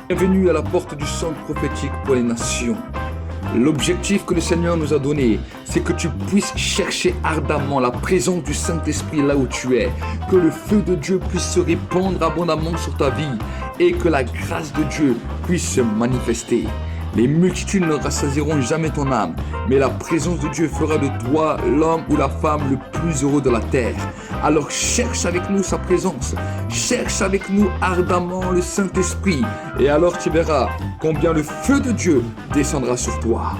Bienvenue à la porte du centre prophétique pour les nations. L'objectif que le Seigneur nous a donné, c'est que tu puisses chercher ardemment la présence du Saint-Esprit là où tu es, que le feu de Dieu puisse se répandre abondamment sur ta vie et que la grâce de Dieu puisse se manifester. Les multitudes ne rassasieront jamais ton âme, mais la présence de Dieu fera de toi l'homme ou la femme le plus heureux de la terre. Alors cherche avec nous sa présence, cherche avec nous ardemment le Saint-Esprit, et alors tu verras combien le feu de Dieu descendra sur toi.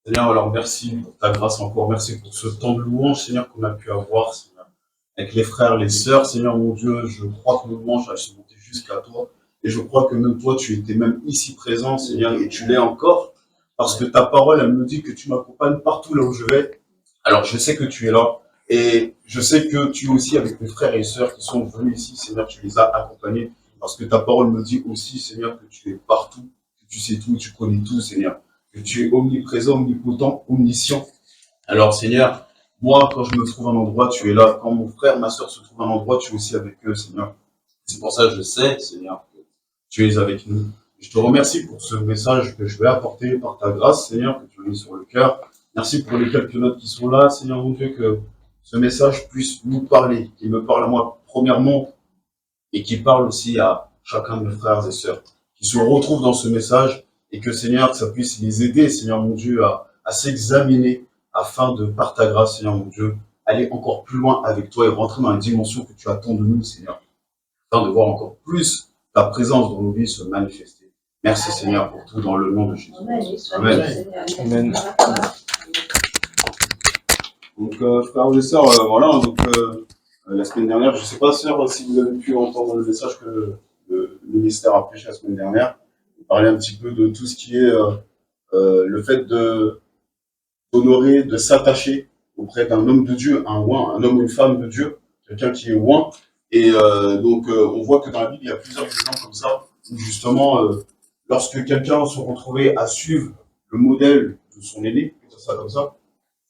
Seigneur, alors merci pour ta grâce encore, merci pour ce temps de louange, Seigneur, qu'on a pu avoir, Seigneur, avec les frères, les sœurs, Seigneur mon Dieu, je crois que nos louanges se monter jusqu'à toi, et je crois que même toi, tu étais même ici présent, Seigneur, et tu l'es encore, parce que ta parole, elle me dit que tu m'accompagnes partout là où je vais. Alors je sais que tu es là, et je sais que tu es aussi avec mes frères et sœurs qui sont venus ici, Seigneur, tu les as accompagnés, parce que ta parole me dit aussi, Seigneur, que tu es partout, que tu sais tout, tu connais tout, Seigneur, que tu es omniprésent, omnipotent, omniscient. Alors Seigneur, moi, quand je me trouve à un endroit, tu es là. Quand mon frère, ma soeur se trouve à un endroit, tu es aussi avec eux, Seigneur. C'est pour ça que je sais, Seigneur, que tu es avec nous. Je te remercie pour ce message que je vais apporter par ta grâce, Seigneur, que tu as mis sur le cœur. Merci pour les quelques notes qui sont là, Seigneur mon Dieu, que ce message puisse nous parler, qu'il me parle à moi premièrement, et qui parle aussi à chacun de mes frères et sœurs, qui se retrouvent dans ce message, et que, Seigneur, que ça puisse les aider, Seigneur mon Dieu, à s'examiner, afin de, par ta grâce, Seigneur mon Dieu, aller encore plus loin avec toi et rentrer dans la dimension que tu attends de nous, Seigneur, afin de voir encore plus ta présence dans nos vies se manifester. Merci, Seigneur, pour tout dans le nom de Jésus. Amen. Amen. Donc, frères et sœurs, voilà, donc, la semaine dernière, je ne sais pas, sœur, si vous avez pu entendre le message que le ministère a prêché la semaine dernière. Il parlait un petit peu de tout ce qui est le fait d'honorer, de s'attacher auprès d'un homme de Dieu, un oint, un homme ou une femme de Dieu, quelqu'un qui est oint. Et donc, on voit que dans la Bible, il y a plusieurs exemples comme ça, où justement, lorsque quelqu'un se retrouvait à suivre le modèle de son aîné, dire ça comme ça,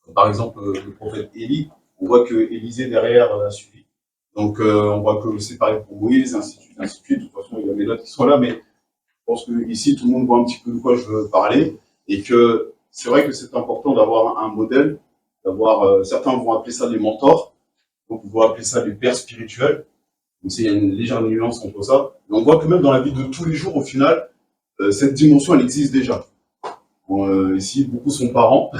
comme par exemple le prophète Élie, on voit que Élisée derrière a suivi. Donc, on voit que c'est pareil pour Moïse, ainsi de suite, ainsi de suite. De toute façon, il y a mes notes qui sont là, mais je pense que ici, tout le monde voit un petit peu de quoi je veux parler, et que c'est vrai que c'est important d'avoir un modèle, d'avoir, certains vont appeler ça des mentors, donc vont appeler ça des pères spirituels, donc il y a une légère nuance entre ça, mais on voit que même dans la vie de tous les jours, au final, cette dimension, elle existe déjà. Ici, beaucoup sont parents,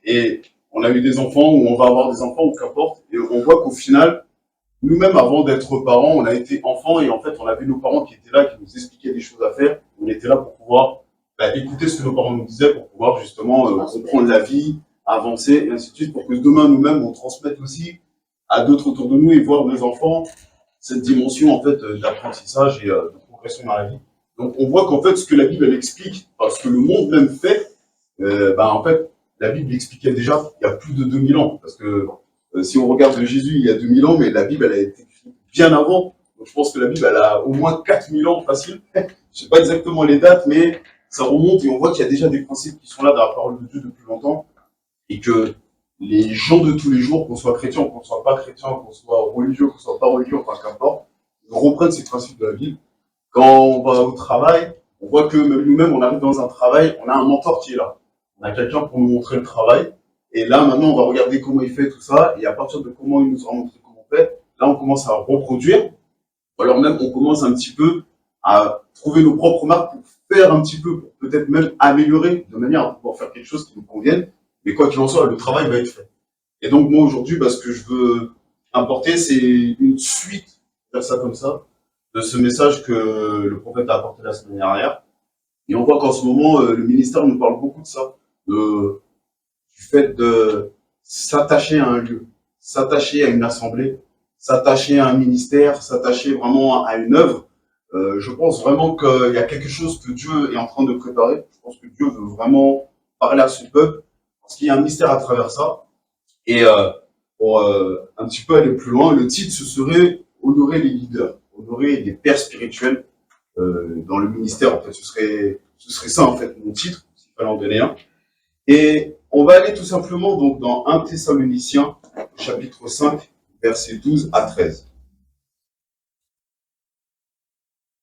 et on a eu des enfants, ou on va avoir des enfants, ou qu'importe, et on voit qu'au final, nous-mêmes, avant d'être parents, on a été enfants, et en fait, on avait nos parents qui étaient là, qui nous expliquaient des choses à faire, on était là pour pouvoir écouter ce que nos parents nous disaient, pour pouvoir justement comprendre la vie, avancer, et ainsi de suite, pour que demain, nous-mêmes, on transmette aussi à d'autres autour de nous, et voir nos enfants cette dimension, en fait, d'apprentissage et de progression dans la vie. Donc, on voit qu'en fait, ce que la Bible, elle explique, parce que le monde même fait, en fait, la Bible expliquait déjà il y a plus de 2000 ans. Parce que si on regarde Jésus il y a 2000 ans, mais la Bible, elle a été écrite bien avant. Donc, je pense que la Bible, elle a au moins 4000 ans facile. Je sais pas exactement les dates, mais ça remonte et on voit qu'il y a déjà des principes qui sont là dans la parole de Dieu depuis longtemps. Et que les gens de tous les jours, qu'on soit chrétien, qu'on soit pas chrétien, qu'on soit religieux, qu'on soit pas religieux, enfin qu'importe, reprennent ces principes de la Bible. Quand on va au travail, on voit que même nous-mêmes, on arrive dans un travail, on a un mentor qui est là. On a quelqu'un pour nous montrer le travail. Et là, maintenant, on va regarder comment il fait tout ça. Et à partir de comment il nous a montré comment on fait, là, on commence à reproduire. Ou alors même, on commence un petit peu à trouver nos propres marques pour faire un petit peu, pour peut-être même améliorer, de manière à pouvoir faire quelque chose qui nous convienne. Mais quoi qu'il en soit, le travail va être fait. Et donc, moi, aujourd'hui, ce que je veux apporter, c'est une suite, faire ça comme ça, de ce message que le prophète a apporté la semaine dernière. Et on voit qu'en ce moment, le ministère nous parle beaucoup de ça, du fait de s'attacher à un lieu, s'attacher à une assemblée, s'attacher à un ministère, s'attacher vraiment à une œuvre. Je pense vraiment qu'il y a quelque chose que Dieu est en train de préparer. Je pense que Dieu veut vraiment parler à son peuple, parce qu'il y a un mystère à travers ça. Et pour un petit peu aller plus loin, le titre, ce serait « Honorer les leaders », honorer les pères spirituels dans le ministère. En fait, ce serait ça, en fait, mon titre, s'il fallait en donner un. Et on va aller tout simplement donc dans 1 Thessaloniciens, chapitre 5, versets 12 à 13.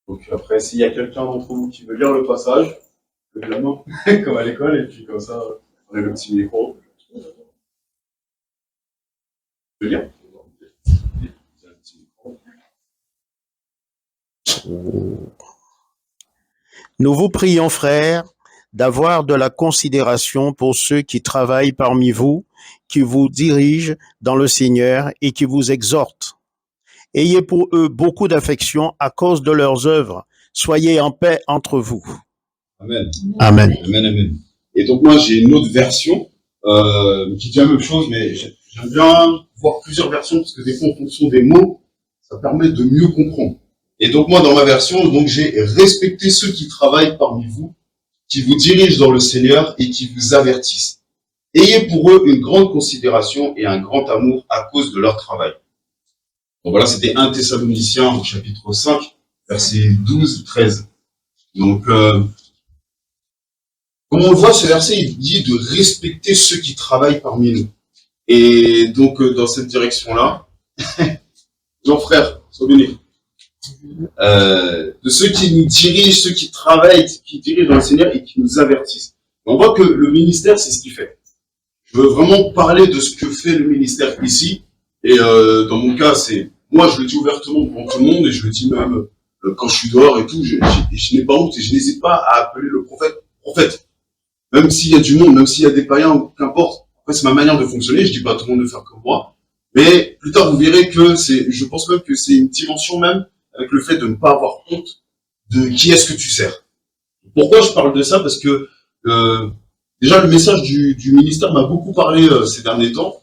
Donc après, s'il y a quelqu'un d'entre vous qui veut lire le passage, levez la main, comme à l'école, et puis comme ça, on a le petit micro. Je veux lire. Nous vous prions, frères, d'avoir de la considération pour ceux qui travaillent parmi vous, qui vous dirigent dans le Seigneur et qui vous exhortent. Ayez pour eux beaucoup d'affection à cause de leurs œuvres. Soyez en paix entre vous. Amen. Amen. Amen, amen. Et donc moi, j'ai une autre version qui dit la même chose, mais j'aime bien voir plusieurs versions, parce que des fois, en fonction des mots, ça permet de mieux comprendre. Et donc moi, dans ma version, donc j'ai respecté ceux qui travaillent parmi vous, qui vous dirigent dans le Seigneur et qui vous avertissent. Ayez pour eux une grande considération et un grand amour à cause de leur travail. Donc voilà, c'était 1 Thessaloniciens au chapitre 5, versets 12-13. Donc, comme on le voit, ce verset, il dit de respecter ceux qui travaillent parmi nous. Et donc, dans cette direction-là, nos frères, sois bénis. De ceux qui nous dirigent, ceux qui travaillent, qui dirigent dans le Seigneur et qui nous avertissent. Et on voit que le ministère, c'est ce qu'il fait. Je veux vraiment parler de ce que fait le ministère ici. Et dans mon cas, c'est moi, je le dis ouvertement devant tout le monde et je le dis même quand je suis dehors et tout. Je n'ai pas honte et je n'hésite pas à appeler le prophète. Même s'il y a du monde, même s'il y a des païens, qu'importe. En fait, c'est ma manière de fonctionner. Je dis pas à tout le monde de faire comme moi. Mais plus tard, vous verrez que je pense même que c'est une dimension même avec le fait de ne pas avoir honte de qui est-ce que tu sers. Pourquoi je parle de ça? Parce que déjà, le message du ministère m'a beaucoup parlé ces derniers temps.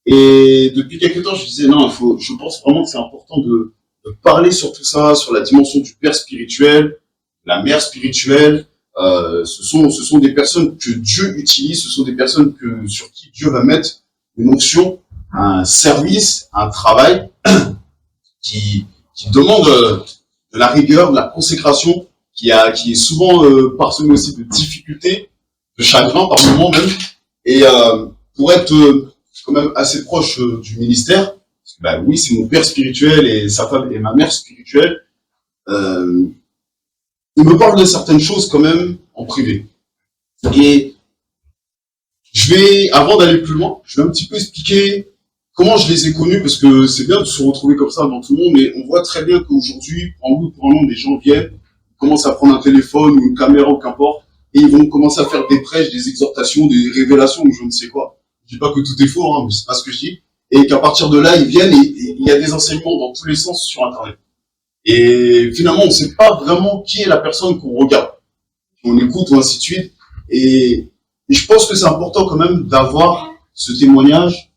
Et depuis quelques temps, je disais, non, je pense vraiment que c'est important de parler sur tout ça, sur la dimension du père spirituel, la mère spirituelle. Ce sont des personnes que Dieu utilise, ce sont des personnes sur qui Dieu va mettre une onction, un service, un travail qui demande de la rigueur, de la consécration, qui est souvent parsemé aussi de difficultés, de chagrin par moments même. Et pour être quand même assez proche du ministère, parce que, bah oui, c'est mon père spirituel et sa femme et ma mère spirituelle, il me parle de certaines choses quand même en privé. Et avant d'aller plus loin, je vais un petit peu expliquer comment je les ai connus, parce que c'est bien de se retrouver comme ça dans tout le monde, mais on voit très bien qu'aujourd'hui, en bout pour un an, des gens viennent, ils commencent à prendre un téléphone ou une caméra ou qu'importe, et ils vont commencer à faire des prêches, des exhortations, des révélations ou je ne sais quoi. Je dis pas que tout est faux, hein, mais c'est pas ce que je dis. Et qu'à partir de là, ils viennent et il y a des enseignements dans tous les sens sur Internet. Et finalement, on ne sait pas vraiment qui est la personne qu'on regarde. On écoute ou ainsi de suite. Et je pense que c'est important quand même d'avoir ce témoignage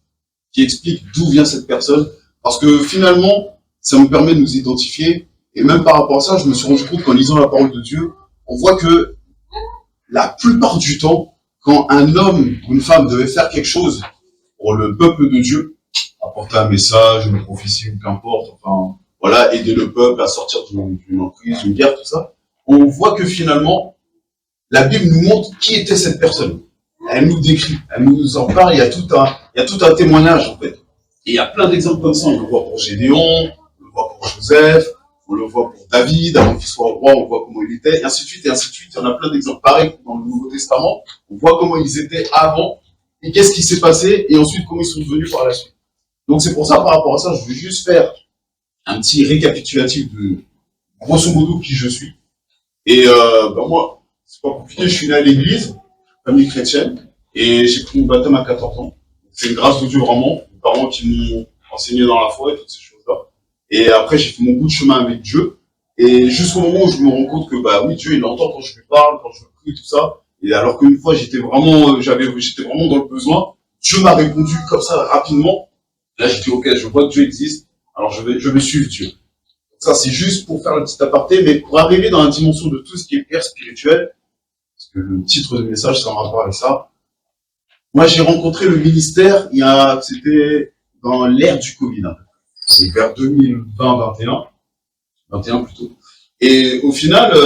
qui explique d'où vient cette personne. Parce que finalement, ça nous permet de nous identifier. Et même par rapport à ça, je me suis rendu compte qu'en lisant la parole de Dieu, on voit que la plupart du temps, quand un homme ou une femme devait faire quelque chose pour le peuple de Dieu, apporter un message, une prophétie ou qu'importe, enfin, voilà, aider le peuple à sortir d'une emprise, d'une guerre, tout ça, on voit que finalement, la Bible nous montre qui était cette personne. Elle nous décrit, elle nous en parle, il y a tout un témoignage, en fait. Et il y a plein d'exemples comme ça. On le voit pour Gédéon, on le voit pour Joseph, on le voit pour David, avant qu'il soit roi, on voit comment il était, et ainsi de suite, et ainsi de suite. Il y en a plein d'exemples. Pareil, dans le Nouveau Testament, on voit comment ils étaient avant, et qu'est-ce qui s'est passé, et ensuite comment ils sont devenus par la suite. Donc c'est pour ça, par rapport à ça, je vais juste faire un petit récapitulatif de, grosso modo, qui je suis. Et moi, c'est pas compliqué, je suis né à l'église, famille chrétienne, et j'ai pris mon baptême à 14 ans. C'est une grâce de Dieu vraiment, mes parents qui m'ont enseigné dans la foi et toutes ces choses-là. Et après, j'ai fait mon bout de chemin avec Dieu. Et jusqu'au moment où je me rends compte que, bah oui, Dieu, il entend quand je lui parle, quand je prie, tout ça. Et alors qu'une fois, j'étais vraiment dans le besoin. Dieu m'a répondu comme ça, rapidement. Là, j'ai dit, ok, je vois que Dieu existe. Alors, je vais suivre Dieu. Donc, ça, c'est juste pour faire le petit aparté, mais pour arriver dans la dimension de tout ce qui est père spirituel, parce que le titre de message, c'est en rapport avec ça. Moi, j'ai rencontré le ministère, c'était dans l'ère du Covid, hein. C'est vers 2020-21, 21 plutôt. Et au final,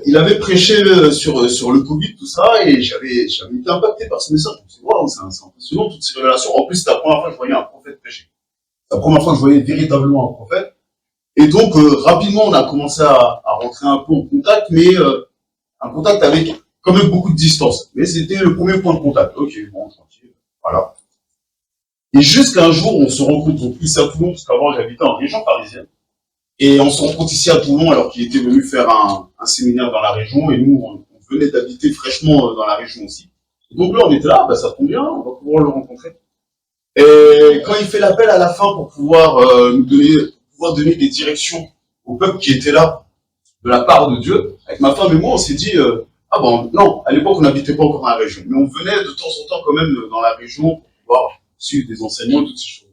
il avait prêché sur le Covid, tout ça, et j'avais été impacté par ce message. Je me suis dit, waouh, c'est impressionnant, toutes ces révélations. En plus, c'était la première fois que je voyais un prophète prêcher. C'est la première fois que je voyais véritablement un prophète. Et donc, rapidement, on a commencé à rentrer un peu en contact, mais un contact avec quand même beaucoup de distance. Mais c'était le premier point de contact. Ok, bon, tranquille, voilà. Et jusqu'à un jour, on se rencontre ici à Toulon, parce qu'avant, j'habitais en région parisienne. Et on se rencontre ici à Toulon, alors qu'il était venu faire un séminaire dans la région, et nous, on venait d'habiter fraîchement dans la région aussi. Et donc là, on était là, bah, ça tombe bien, on va pouvoir le rencontrer. Et quand il fait l'appel à la fin pour pouvoir donner des directions au peuple qui était là, de la part de Dieu, avec ma femme et moi, on s'est dit, ah bon, non, à l'époque, on n'habitait pas encore dans la région, mais on venait de temps en temps quand même dans la région pour pouvoir suivre des enseignements, toutes ces choses.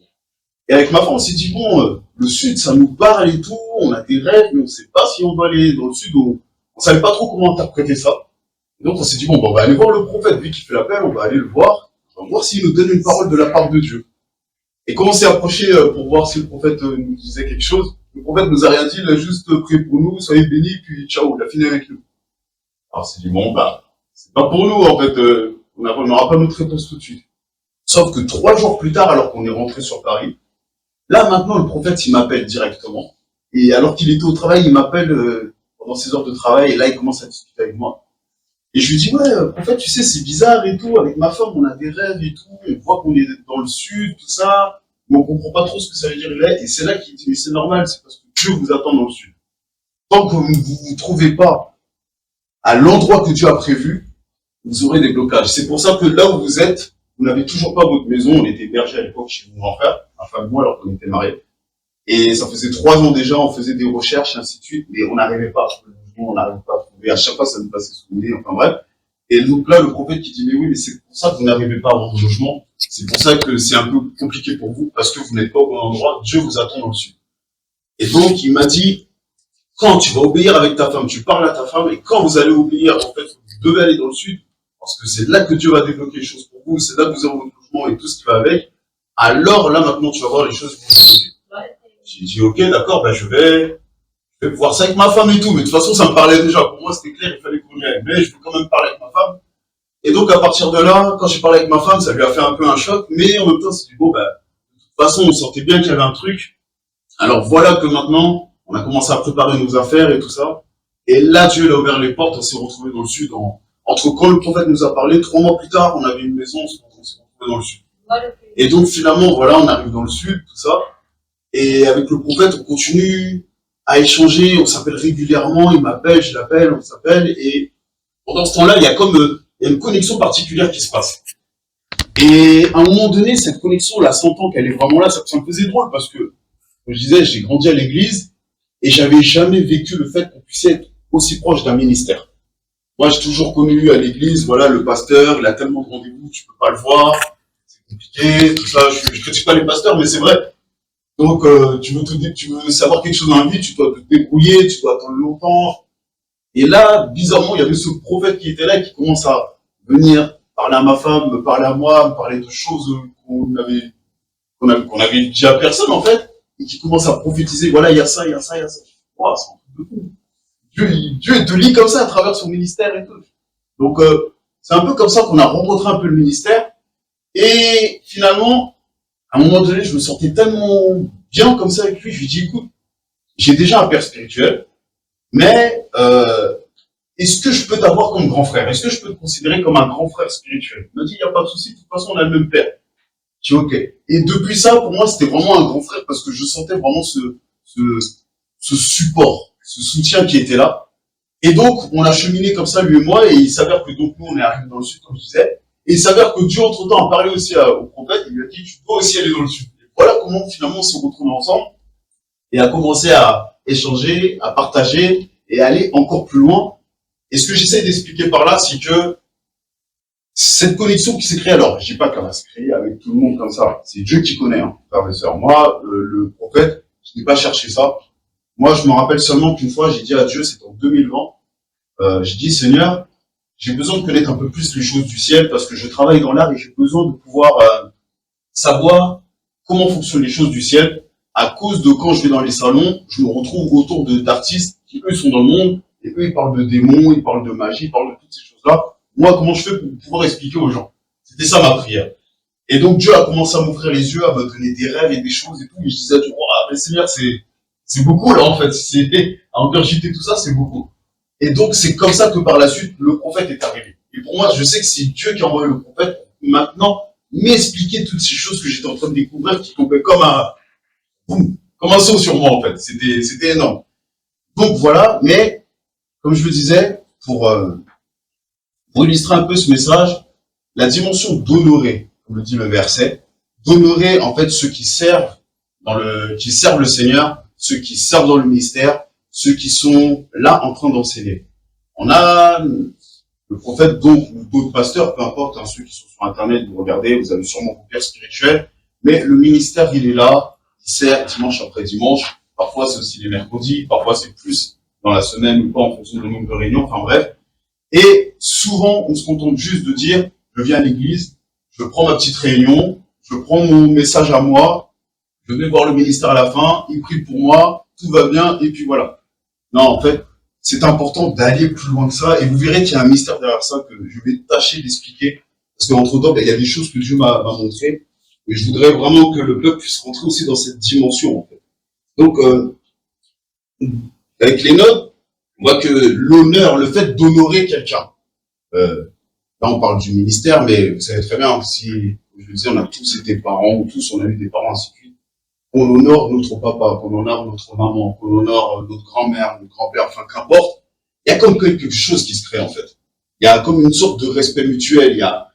Et avec ma femme, on s'est dit, bon, le sud, ça nous parle et tout, on a des rêves, mais on ne sait pas si on va aller dans le sud, on ne savait pas trop comment interpréter ça. Et donc, on s'est dit, bon, on va aller voir le prophète, lui qui fait l'appel, on va aller le voir, on va voir s'il nous donne une parole de la part de Dieu. Et quand on s'est approché pour voir si le prophète nous disait quelque chose, le prophète nous a rien dit, il a juste prié pour nous, soyez bénis, puis ciao, il a fini avec nous. Alors on s'est dit, bon, bah, c'est pas pour nous, en fait, on n'aura pas notre réponse tout de suite. Sauf que 3 jours plus tard, alors qu'on est rentré sur Paris, là, maintenant, le prophète, il m'appelle directement. Et alors qu'il était au travail, il m'appelle pendant ses heures de travail, et là, il commence à discuter avec moi. Et je lui dis, ouais, prophète, tu sais, c'est bizarre et tout, avec ma femme, on a des rêves et tout, on voit qu'on est dans le sud, tout ça, mais on comprend pas trop ce que ça veut dire. Et c'est là qu'il dit, mais c'est normal, c'est parce que Dieu vous attend dans le sud. Tant que vous ne vous trouvez pas à l'endroit que Dieu a prévu, vous aurez des blocages. C'est pour ça que là où vous êtes, vous n'avez toujours pas votre maison. On était hébergés à l'époque chez mon grand frère, ma femme et moi, alors qu'on était mariés. Et ça faisait 3 ans déjà, on faisait des recherches, ainsi de suite, mais on n'arrivait pas à trouver le logement, on n'arrivait pas à trouver. À chaque fois, ça nous passait sous le nez, enfin bref. Et donc là, le prophète qui dit, mais oui, mais c'est pour ça que vous n'arrivez pas à avoir de logement. C'est pour ça que c'est un peu compliqué pour vous, parce que vous n'êtes pas au bon endroit. Dieu vous attend dans le sud. Et donc, il m'a dit, quand tu vas obéir avec ta femme, tu parles à ta femme, et quand vous allez obéir, en fait, vous devez aller dans le sud, parce que c'est là que Dieu va débloquer les choses pour vous, c'est là que vous avez votre logement et tout ce qui va avec. Alors là, maintenant, tu vas voir les choses vont se débloquer. J'ai dit, ok, d'accord, ben je vais voir ça avec ma femme et tout, mais de toute façon, ça me parlait déjà. Pour moi, c'était clair, il fallait qu'on y aille. Mais je veux quand même parler avec ma femme. Et donc, à partir de là, quand j'ai parlé avec ma femme, ça lui a fait un peu un choc, mais en même temps, c'est dit, bon, ben, de toute façon, on sentait bien qu'il y avait un truc. Alors voilà que maintenant, on a commencé à préparer nos affaires et tout ça. Et là, Dieu a ouvert les portes, on s'est retrouvés dans le sud. Entre quand le prophète nous a parlé, 3 mois plus tard, on avait une maison, on s'est retrouvés dans le sud. Et donc, finalement, voilà, on arrive dans le sud, tout ça. Et avec le prophète, on continue à échanger, on s'appelle régulièrement, il m'appelle, je l'appelle, on s'appelle, et pendant ce temps-là, il y a une connexion particulière qui se passe. Et à un moment donné, cette connexion, là, sentant qu'elle est vraiment là, ça me faisait drôle, parce que, comme je disais, j'ai grandi à l'église, et j'avais jamais vécu le fait qu'on puisse être aussi proche d'un ministère. Moi, j'ai toujours connu à l'église, voilà, le pasteur, il a tellement de rendez-vous, tu peux pas le voir, c'est compliqué, tout ça, je critique pas les pasteurs, mais c'est vrai. Donc, tu veux savoir quelque chose dans la vie, tu dois te débrouiller, tu dois attendre longtemps. Et là, bizarrement, il y avait ce prophète qui était là, qui commence à venir parler à ma femme, me parler à moi, me parler de choses qu'on avait dit à personne, en fait, et qui commence à prophétiser, voilà, il y a ça, il y a ça, il y a ça. Wow, c'est un truc de fou. Dieu te lit comme ça à travers son ministère et tout. Donc, c'est un peu comme ça qu'on a rencontré un peu le ministère. Et finalement, à un moment donné, je me sentais tellement bien comme ça avec lui, je lui dis, écoute, j'ai déjà un père spirituel, mais est-ce que je peux t'avoir comme grand frère? Est-ce que je peux te considérer comme un grand frère spirituel? Il m'a dit, il n'y a pas de souci, de toute façon, on a le même père. Je dis, ok. Et depuis ça, pour moi, c'était vraiment un grand frère parce que je sentais vraiment ce support, ce soutien qui était là. Et donc, on a cheminé comme ça, lui et moi, et il s'avère que donc nous, on est arrivés dans le sud, comme je disais. Et il s'avère que Dieu, entre-temps, a parlé aussi au prophète, il lui a dit, tu dois aussi aller dans le sud. Et voilà comment, finalement, on s'est retrouvés ensemble et a commencé à échanger, à partager et à aller encore plus loin. Et ce que j'essaie d'expliquer par là, c'est que cette connexion qui s'est créée, alors, je dis pas qu'elle va se créer avec tout le monde comme ça. C'est Dieu qui connaît, hein, frères et sœurs. Moi, le prophète, je n'ai pas cherché ça. Moi, je me rappelle seulement qu'une fois, j'ai dit à Dieu, c'était en 2020, j'ai dit, Seigneur, j'ai besoin de connaître un peu plus les choses du ciel parce que je travaille dans l'art et j'ai besoin de pouvoir savoir comment fonctionnent les choses du ciel à cause de quand je vais dans les salons, je me retrouve autour d'artistes qui, eux, sont dans le monde et eux, ils parlent de démons, ils parlent de magie, ils parlent de toutes ces choses-là. Moi, comment je fais pour pouvoir expliquer aux gens? C'était ça ma prière. Et donc, Dieu a commencé à m'ouvrir les yeux, à me donner des rêves et des choses et tout. Et je disais à Dieu, oh, mais Seigneur, c'est C'est beaucoup, là, en fait. À ingurgiter tout ça, c'est beaucoup. Et donc, c'est comme ça que par la suite, le prophète est arrivé. Et pour moi, je sais que c'est Dieu qui a envoyé le prophète pour maintenant m'expliquer toutes ces choses que j'étais en train de découvrir, qui tombaient boum, comme un saut sur moi, en fait. C'était énorme. Donc, voilà. Mais, comme je le disais, pour illustrer un peu ce message, la dimension d'honorer, comme le dit le verset, d'honorer, en fait, ceux qui servent qui servent le Seigneur, ceux qui servent dans le ministère, ceux qui sont là en train d'enseigner. On a le prophète, donc, ou d'autres pasteurs, peu importe, hein, ceux qui sont sur Internet, vous regardez, vous avez sûrement vos pères spirituels, mais le ministère, il est là, il sert dimanche après dimanche, parfois c'est aussi les mercredis, parfois c'est plus dans la semaine ou pas en fonction du nombre de réunions, enfin bref. Et souvent, on se contente juste de dire, je viens à l'église, je prends ma petite réunion, je prends mon message à moi, je vais voir le ministère à la fin, il prie pour moi, tout va bien, et puis voilà. Non, en fait, c'est important d'aller plus loin que ça, et vous verrez qu'il y a un mystère derrière ça que je vais tâcher d'expliquer, parce qu'entre-temps, il y a des choses que Dieu m'a montrées, et je voudrais vraiment que le peuple puisse rentrer aussi dans cette dimension, en fait. Donc, avec les notes, on voit que l'honneur, le fait d'honorer quelqu'un, là on parle du ministère, mais vous savez très bien, si, je veux dire, on a tous été parents, ou tous on a eu des parents, ainsi de suite, qu'on honore notre papa, qu'on honore notre maman, qu'on honore notre grand-mère, notre grand-père, enfin qu'importe, il y a comme quelque chose qui se crée en fait. Il y a comme une sorte de respect mutuel, il y a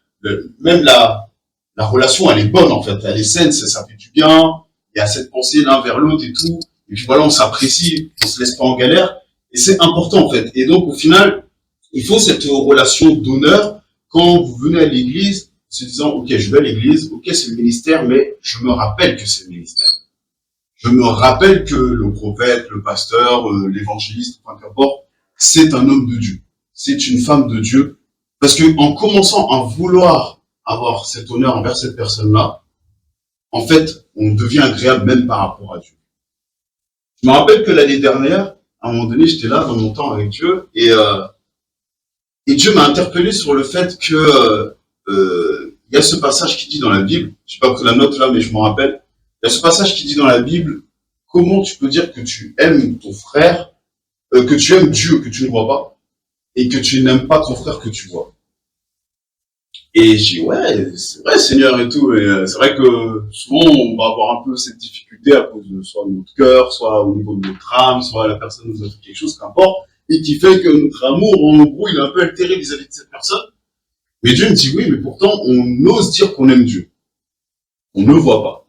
même la relation, elle est bonne en fait, elle est saine, ça fait du bien, il y a cette pensée l'un vers l'autre et tout, et puis voilà, on s'apprécie, on se laisse pas en galère, et c'est important en fait. Et donc au final, il faut cette relation d'honneur quand vous venez à l'église, se disant, ok, je vais à l'église, ok, c'est le ministère, mais je me rappelle que c'est le ministère. Je me rappelle que le prophète, le pasteur, l'évangéliste, enfin qu'importe, c'est un homme de Dieu. C'est une femme de Dieu. Parce que en commençant à vouloir avoir cet honneur envers cette personne-là, en fait, on devient agréable même par rapport à Dieu. Je me rappelle que l'année dernière, à un moment donné, j'étais là dans mon temps avec Dieu, et Dieu m'a interpellé sur le fait que il y a ce passage qui dit dans la Bible, je n'ai pas pris la note là, mais je m'en rappelle, il y a ce passage qui dit dans la Bible, comment tu peux dire que tu aimes ton frère, que tu aimes Dieu que tu ne vois pas, et que tu n'aimes pas ton frère que tu vois. Et j'ai dit, ouais, c'est vrai Seigneur et tout, et c'est vrai que souvent on va avoir un peu cette difficulté à cause de soit de notre cœur, soit au niveau de notre âme, soit la personne nous a fait quelque chose, qu'importe, et qui fait que notre amour, en gros, il est un peu altéré vis-à-vis de cette personne. Mais Dieu me dit oui, mais pourtant on ose dire qu'on aime Dieu. On ne le voit pas.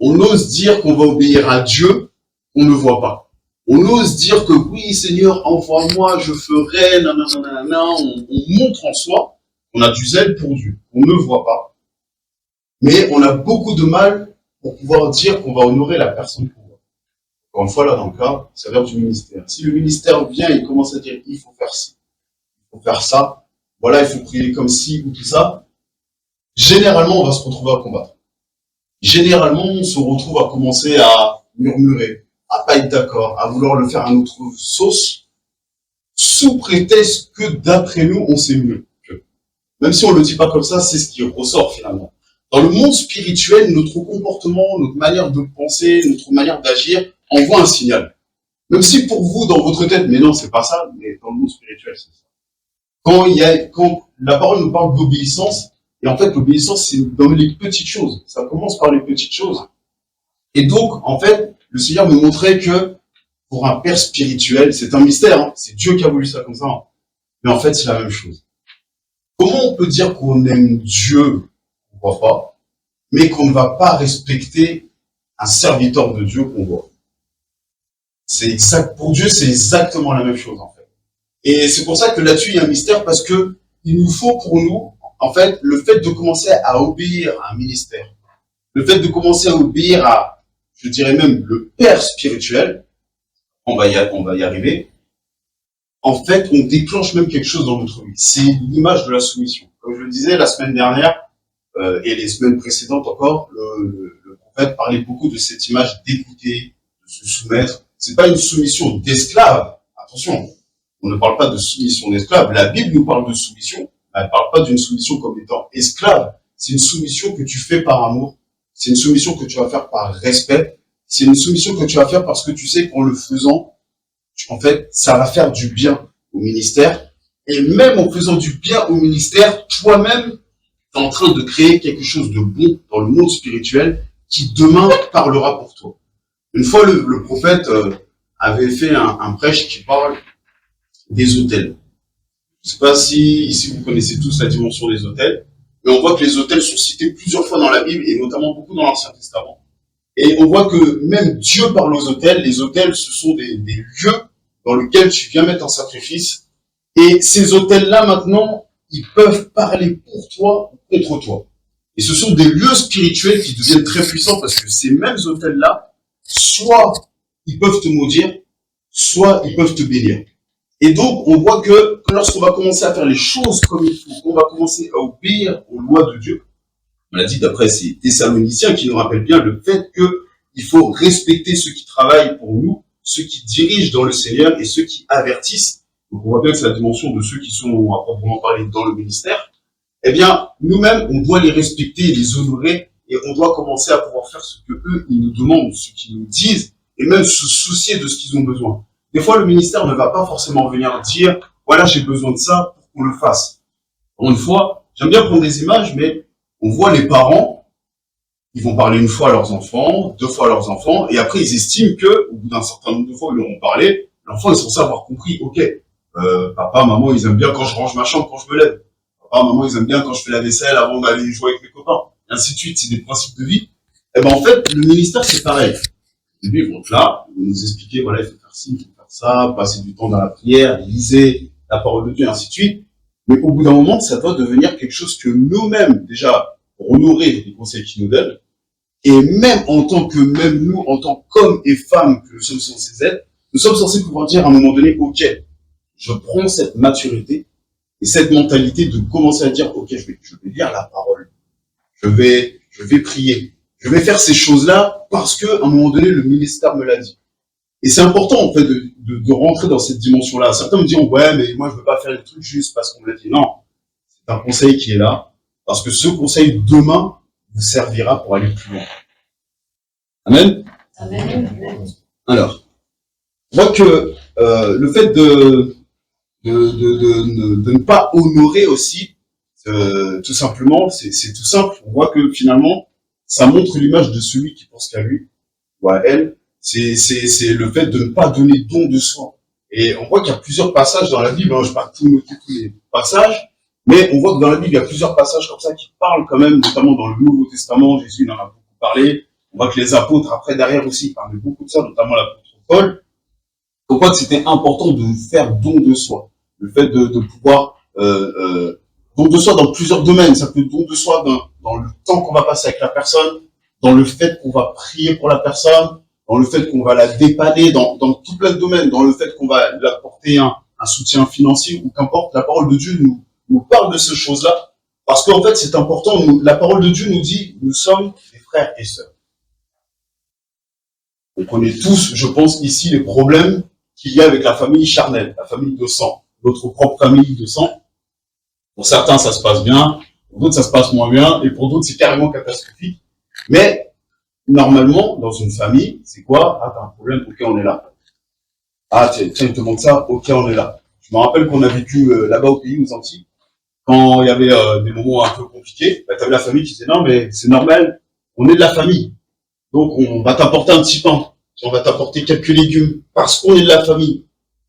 On ose dire qu'on va obéir à Dieu, on ne le voit pas. On ose dire que oui, Seigneur, envoie-moi, je ferai, nanana, on montre en soi qu'on a du zèle pour Dieu. On ne le voit pas. Mais on a beaucoup de mal pour pouvoir dire qu'on va honorer la personne qu'on voit. Encore une fois, là, dans le cas, ça vient du ministère. Si le ministère vient et commence à dire, il faut faire ci, il faut faire ça, voilà, il faut prier comme ci ou tout ça, généralement, on va se retrouver à combattre. Généralement, on se retrouve à commencer à murmurer, à pas être d'accord, à vouloir le faire à notre sauce, sous prétexte que d'après nous, on sait mieux. Même si on le dit pas comme ça, c'est ce qui ressort finalement. Dans le monde spirituel, notre comportement, notre manière de penser, notre manière d'agir envoie un signal. Même si pour vous, dans votre tête, mais non, c'est pas ça, mais dans le monde spirituel, c'est ça. Quand la parole nous parle d'obéissance, et en fait, l'obéissance, c'est dans les petites choses. Ça commence par les petites choses. Et donc, en fait, le Seigneur me montrait que pour un père spirituel, c'est un mystère, hein, c'est Dieu qui a voulu ça comme ça. Hein. Mais en fait, c'est la même chose. Comment on peut dire qu'on aime Dieu, qu'on ne voit pas, mais qu'on ne va pas respecter un serviteur de Dieu qu'on voit? C'est exact. Pour Dieu, c'est exactement la même chose, en fait. Et c'est pour ça que là-dessus, il y a un mystère, parce que il nous faut pour nous, en fait, le fait de commencer à obéir à un ministère, le fait de commencer à obéir à, je dirais même, le père spirituel, on va y arriver, en fait, on déclenche même quelque chose dans notre vie. C'est l'image de la soumission. Comme je le disais la semaine dernière, et les semaines précédentes encore, le prophète parlait beaucoup de cette image d'écouter, de se soumettre. C'est pas une soumission d'esclave. Attention, on ne parle pas de soumission d'esclave. La Bible nous parle de soumission. Elle ne parle pas d'une soumission comme étant esclave. C'est une soumission que tu fais par amour. C'est une soumission que tu vas faire par respect. c'est une soumission que tu vas faire parce que tu sais qu'en le faisant, en fait, ça va faire du bien au ministère. Et même en faisant du bien au ministère, toi-même, tu es en train de créer quelque chose de bon dans le monde spirituel qui demain parlera pour toi. Une fois, le prophète avait fait un prêche qui parle des autels. Je ne sais pas si ici vous connaissez tous la dimension des autels, mais on voit que les autels sont cités plusieurs fois dans la Bible et notamment beaucoup dans l'Ancien Testament. Et on voit que même Dieu parle aux autels. Les autels, ce sont des lieux dans lesquels tu viens mettre un sacrifice. Et ces autels-là, maintenant, ils peuvent parler pour toi ou contre toi. Et ce sont des lieux spirituels qui deviennent très puissants parce que ces mêmes autels-là, soit ils peuvent te maudire, soit ils peuvent te bénir. Et donc, on voit que lorsqu'on va commencer à faire les choses comme il faut, qu'on va commencer à obéir aux lois de Dieu, on l'a dit d'après ces Thessaloniciens qui nous rappellent bien le fait qu'il faut respecter ceux qui travaillent pour nous, ceux qui dirigent dans le Seigneur et ceux qui avertissent. Donc on voit bien que c'est la dimension de ceux qui sont à proprement parler dans le ministère. Eh bien, nous-mêmes, on doit les respecter, les honorer et on doit commencer à pouvoir faire ce que eux, ils nous demandent, ce qu'ils nous disent et même se soucier de ce qu'ils ont besoin. Des fois, le ministère ne va pas forcément venir dire « Voilà, j'ai besoin de ça pour qu'on le fasse ». Encore une fois, j'aime bien prendre des images, mais on voit les parents, ils vont parler une fois à leurs enfants, 2 fois à leurs enfants, et après ils estiment que, au bout d'un certain nombre de fois où ils leur ont parlé, l'enfant est censé avoir compris, ok, papa, maman, ils aiment bien quand je range ma chambre, quand je me lève. Papa, maman, ils aiment bien quand je fais la vaisselle avant d'aller jouer avec mes copains. Et ainsi de suite, c'est des principes de vie. Et ben en fait, le ministère, c'est pareil. Au début, ils vont être là, ils vont nous expliquer, voilà, il faut faire ci, il faut faire ça, passer du temps dans la prière, liser la parole de Dieu, et ainsi de suite. Mais au bout d'un moment, ça doit devenir quelque chose que nous-mêmes, déjà, pour honorer les conseils qu'ils nous donnent, et même en tant que, même nous, en tant qu'hommes et femmes que nous sommes censés être, nous sommes censés pouvoir dire à un moment donné, ok, je prends cette maturité et cette mentalité de commencer à dire, ok, je vais lire la parole, je vais prier, je vais faire ces choses-là parce que, à un moment donné, le ministère me l'a dit. Et c'est important, en fait, de rentrer dans cette dimension-là. Certains me diront, ouais, mais moi, je veux pas faire les trucs juste parce qu'on me l'a dit. Non. C'est un conseil qui est là. Parce que ce conseil, demain, vous servira pour aller plus loin. Amen? Amen. Alors, on voit que, le fait de ne pas honorer aussi, tout simplement, c'est tout simple. On voit que, finalement, ça montre l'image de celui qui pense qu'à lui, ou à elle. C'est le fait de ne pas donner don de soi. Et on voit qu'il y a plusieurs passages dans la Bible, hein, je ne vais pas tout noter tous les passages, mais on voit que dans la Bible, il y a plusieurs passages comme ça qui parlent quand même, notamment dans le Nouveau Testament, Jésus en a beaucoup parlé. On voit que les apôtres, après, derrière aussi, ils parlaient beaucoup de ça, notamment l'apôtre Paul. On voit que c'était important de faire don de soi. Le fait de pouvoir, don de soi dans plusieurs domaines. Ça peut être don de soi dans le temps qu'on va passer avec la personne, dans le fait qu'on va prier pour la personne, dans le fait qu'on va la dépanner, dans tout plein de domaines, dans le fait qu'on va lui apporter un soutien financier, ou qu'importe, la parole de Dieu nous parle de ces choses-là, parce qu'en fait, c'est important, la parole de Dieu nous dit, nous sommes des frères et sœurs. On connaît tous, je pense, ici, les problèmes qu'il y a avec la famille charnelle, la famille de sang, notre propre famille de sang. Pour certains, ça se passe bien, pour d'autres, ça se passe moins bien, et pour d'autres, c'est carrément catastrophique. Mais, normalement, dans une famille, c'est quoi? Ah, t'as un problème, ok, on est là. Ah, tiens, il te manque ça, ok, on est là. Je me rappelle qu'on a vécu là-bas au pays, aux Antilles, quand il y avait des moments un peu compliqués, bah, t'avais la famille qui disait, non, mais c'est normal, on est de la famille. Donc, on va t'apporter un petit pain, on va t'apporter quelques légumes, parce qu'on est de la famille.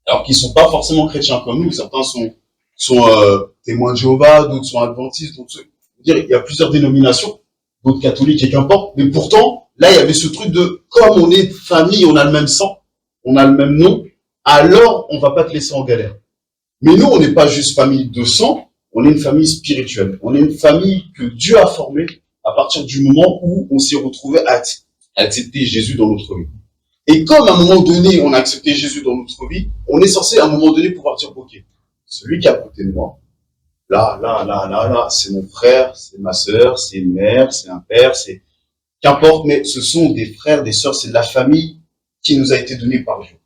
Alors qu'ils sont pas forcément chrétiens comme nous, certains sont témoins de Jéhovah, d'autres sont adventistes, d'autres, je veux dire, il y a plusieurs dénominations, d'autres catholiques et qu'importe, mais pourtant, là, il y avait ce truc de, comme on est famille, on a le même sang, on a le même nom, alors on va pas te laisser en galère. Mais nous, on n'est pas juste famille de sang, on est une famille spirituelle. On est une famille que Dieu a formée à partir du moment où on s'est retrouvé à accepter Jésus dans notre vie. Et comme à un moment donné, on a accepté Jésus dans notre vie, on est censé à un moment donné pouvoir dire, ok, celui qui est à côté de moi, là, c'est mon frère, c'est ma sœur, c'est une mère, c'est un père, c'est qu'importe, mais ce sont des frères, des sœurs, c'est de la famille qui nous a été donnée par Dieu.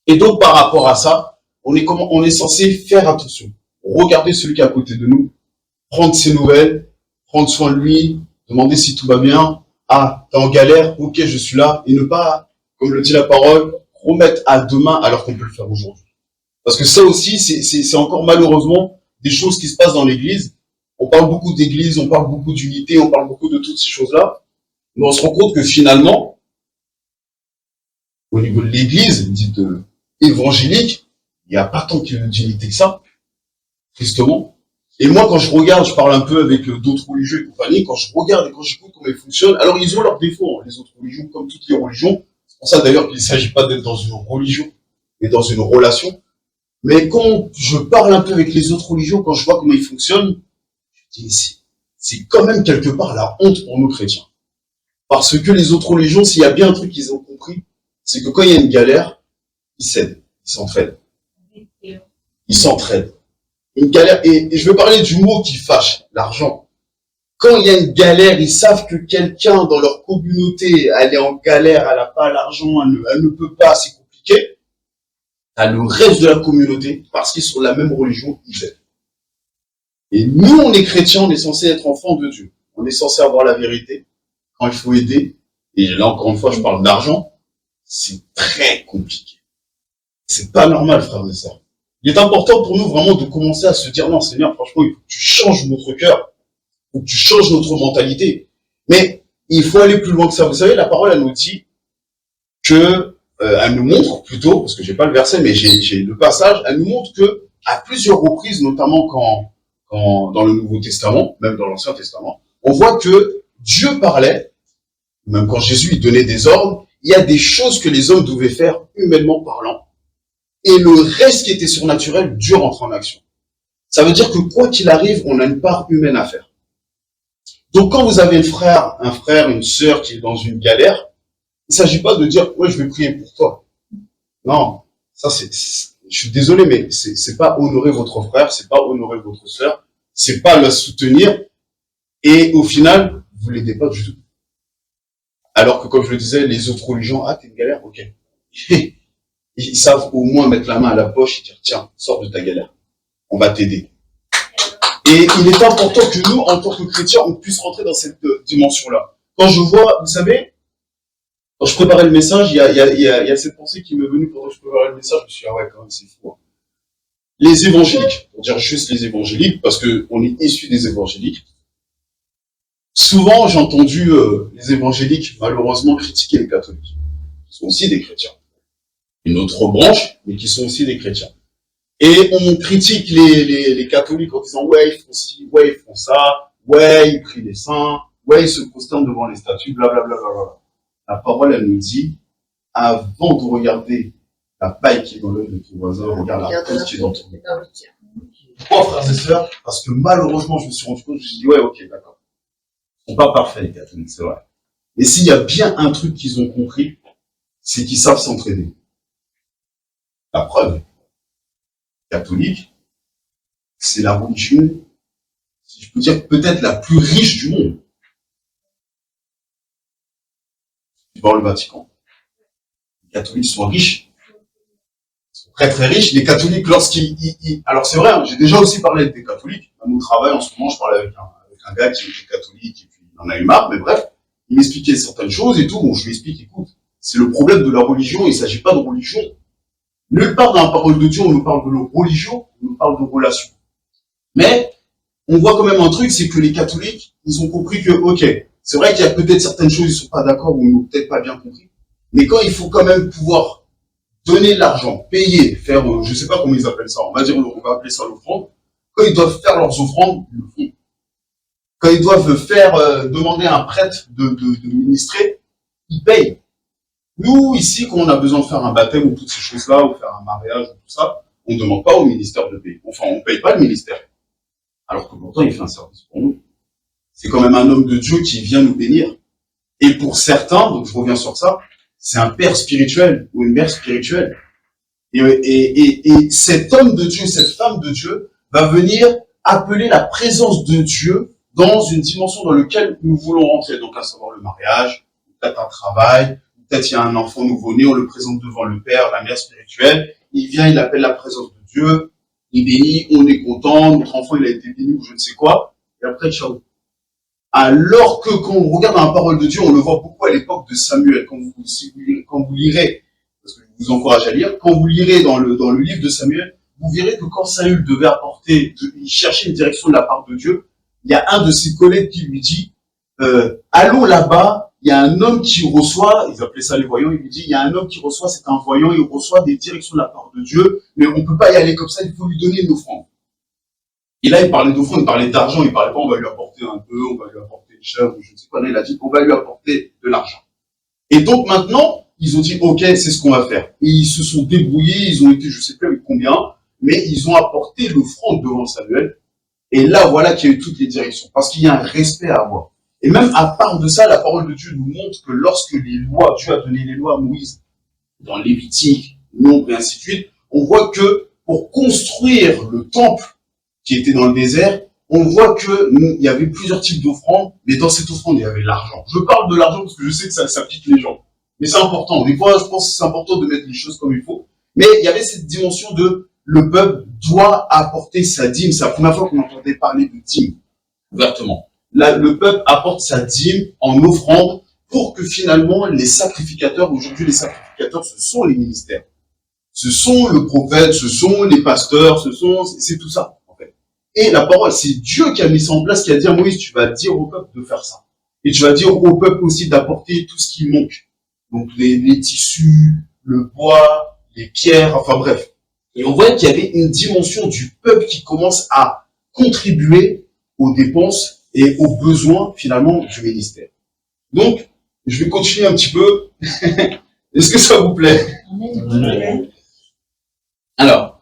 Et donc, par rapport à ça, on est censé faire attention. Regarder celui qui est à côté de nous, prendre ses nouvelles, prendre soin de lui, demander si tout va bien, Ah, t'es en galère, ok, je suis là, et ne pas, comme le dit la parole, remettre à demain alors qu'on peut le faire aujourd'hui. Parce que ça aussi, c'est encore malheureusement des choses qui se passent dans l'église. On parle beaucoup d'église, on parle beaucoup d'unité, on parle beaucoup de toutes ces choses-là, mais on se rend compte que finalement, au niveau de l'église, dite évangélique, il n'y a pas tant d'unité que ça, tristement. Et moi, quand je regarde, je parle un peu avec d'autres religieux et compagnie, quand je regarde et quand j'écoute comment ils fonctionnent, alors ils ont leurs défauts, hein, les autres religions, comme toutes les religions. C'est pour ça d'ailleurs qu'il ne s'agit pas d'être dans une religion, mais dans une relation. Mais quand je parle un peu avec les autres religions, quand je vois comment ils fonctionnent, je dis, c'est quand même quelque part la honte pour nous chrétiens. Parce que les autres religions, s'il y a bien un truc qu'ils ont compris, c'est que quand il y a une galère, ils s'aident, ils s'entraident. Ils s'entraident. Une galère, et je veux parler du mot qui fâche, l'argent. Quand il y a une galère, ils savent que quelqu'un dans leur communauté, elle est en galère, elle n'a pas l'argent, elle ne peut pas, c'est compliqué. T'as le reste de la communauté, parce qu'ils sont de la même religion, ils aident. Et nous, on est chrétiens, on est censé être enfants de Dieu. On est censé avoir la vérité. Quand il faut aider, et là encore une fois, je parle d'argent, c'est très compliqué. C'est pas normal, frères et sœurs. Il est important pour nous vraiment de commencer à se dire, non, Seigneur, franchement, il faut que tu changes notre cœur. Il faut que tu changes notre mentalité. Mais il faut aller plus loin que ça. Vous savez, la parole, elle nous dit que, elle nous montre plutôt, parce que j'ai pas le verset, mais j'ai le passage, elle nous montre que, à plusieurs reprises, notamment quand dans le Nouveau Testament, même dans l'Ancien Testament, on voit que Dieu parlait, même quand Jésus il donnait des ordres, il y a des choses que les hommes devaient faire humainement parlant. Et le reste qui était surnaturel, Dieu rentre en action. Ça veut dire que quoi qu'il arrive, on a une part humaine à faire. Donc quand vous avez un frère, une sœur qui est dans une galère, il ne s'agit pas de dire, ouais, je vais prier pour toi. Non, ça je suis désolé, mais c'est pas honorer votre frère, c'est pas honorer votre sœur, c'est pas la soutenir, et au final, vous l'aidez pas du tout. Alors que comme je le disais, les autres religions, ah, t'es une galère, ok. Ils savent au moins mettre la main à la poche et dire, tiens, sors de ta galère, on va t'aider. Et il est important que nous, en tant que chrétiens, on puisse rentrer dans cette dimension-là. Quand je vois, vous savez, quand je préparais le message, il y a cette pensée qui m'est venue pendant que je préparais le message, je me suis dit, ah ouais, quand même, c'est fou. Hein. Les évangéliques, pour dire juste les évangéliques, parce qu'on est issus des évangéliques, souvent j'ai entendu les évangéliques, malheureusement, critiquer les catholiques. Ils sont aussi des chrétiens. Une autre branche, mais qui sont aussi des chrétiens. Et on critique les catholiques en disant, ouais, ils font ci, ouais, ils font ça, ouais, ils prient les saints, ouais, ils se prosternent devant les statues, blablabla. La parole, elle nous dit, avant de regarder la paille qui est dans l'œil de ton voisin, regarde la pose qui est dans ton œil. Pourquoi, frères et sœurs? Parce que malheureusement, je me suis rendu compte, je me suis dit, ouais, ok, d'accord. Ils sont pas parfaits, les catholiques, c'est vrai. Et s'il y a bien un truc qu'ils ont compris, c'est qu'ils savent s'entraider. La preuve, catholique, c'est la religion, si je peux dire, peut-être la plus riche du monde. Dans le Vatican. Les catholiques sont riches. Ils sont très très riches. Les catholiques, alors c'est vrai, hein, j'ai déjà aussi parlé avec des catholiques. À mon travail, en ce moment, je parlais avec un gars qui était catholique, et puis il en a eu marre, mais bref, il m'expliquait certaines choses et tout. Bon, je lui explique, écoute, c'est le problème de la religion, il ne s'agit pas de religion. Nulle part dans la parole de Dieu, on nous parle de religion, on nous parle de relation. Mais, on voit quand même un truc, c'est que les catholiques, ils ont compris que, ok, c'est vrai qu'il y a peut-être certaines choses, ils sont pas d'accord, ou ils n'ont peut-être pas bien compris. Mais quand il faut quand même pouvoir donner de l'argent, payer, faire, je sais pas comment ils appellent ça, on va appeler ça l'offrande. Quand ils doivent faire leurs offrandes, ils le font. Quand ils doivent faire, demander à un prêtre de ministrer, ils payent. Nous, ici, quand on a besoin de faire un baptême ou toutes ces choses-là, ou faire un mariage ou tout ça, on ne demande pas au ministère de payer. Enfin, on ne paye pas le ministère. Alors que pourtant, il fait un service pour nous. C'est quand même un homme de Dieu qui vient nous bénir. Et pour certains, donc je reviens sur ça, c'est un père spirituel ou une mère spirituelle. Et cet homme de Dieu, cette femme de Dieu, va venir appeler la présence de Dieu dans une dimension dans laquelle nous voulons rentrer. Donc à savoir le mariage, peut-être un travail, peut-être il y a un enfant nouveau-né, on le présente devant le père, la mère spirituelle, il vient, il appelle la présence de Dieu, il bénit, on est content, notre enfant il a été béni ou je ne sais quoi, et après ciao. Alors que quand on regarde dans la parole de Dieu, on le voit beaucoup à l'époque de Samuel. Quand vous lirez, parce que je vous encourage à lire, quand vous lirez dans le livre de Samuel, vous verrez que quand Saül devait il cherchait une direction de la part de Dieu, il y a un de ses collègues qui lui dit, allons là-bas, il y a un homme qui reçoit, ils appelaient ça les voyants, il lui dit, il y a un homme qui reçoit, c'est un voyant, il reçoit des directions de la part de Dieu, mais on ne peut pas y aller comme ça, il faut lui donner une offrande. Et là, il parlait d'offrande, il parlait d'argent, il parlait pas, on va lui apporter un peu, on va lui apporter une chèvre, je ne sais pas, là, il a dit, on va lui apporter de l'argent. Et donc maintenant, ils ont dit, ok, c'est ce qu'on va faire. Et ils se sont débrouillés, ils ont été, je ne sais plus avec combien, mais ils ont apporté l'offrande devant Samuel. Et là, voilà qu'il y a eu toutes les directions, parce qu'il y a un respect à avoir. Et même à part de ça, la parole de Dieu nous montre que lorsque Dieu a donné les lois à Moïse, dans Lévitique, Nombre et ainsi de suite, on voit que pour construire le temple qui était dans le désert, on voit qu'il y avait plusieurs types d'offrandes, mais dans cette offrande, il y avait l'argent. Je parle de l'argent parce que je sais que ça pique les gens. Mais c'est important. Des fois, je pense que c'est important de mettre les choses comme il faut. Mais il y avait cette dimension de le peuple doit apporter sa dîme. C'est la première fois qu'on entendait parler de dîme, ouvertement. Là, le peuple apporte sa dîme en offrande pour que finalement les sacrificateurs, aujourd'hui les sacrificateurs, ce sont les ministères. Ce sont le prophète, ce sont les pasteurs, c'est tout ça, en fait. Et la parole, c'est Dieu qui a mis ça en place, qui a dit à Moïse, tu vas dire au peuple de faire ça. Et tu vas dire au peuple aussi d'apporter tout ce qui manque. Donc les tissus, le bois, les pierres, enfin bref. Et on voit qu'il y avait une dimension du peuple qui commence à contribuer aux dépenses et aux besoins, finalement, du ministère. Donc, je vais continuer un petit peu. Est-ce que ça vous plaît? Alors,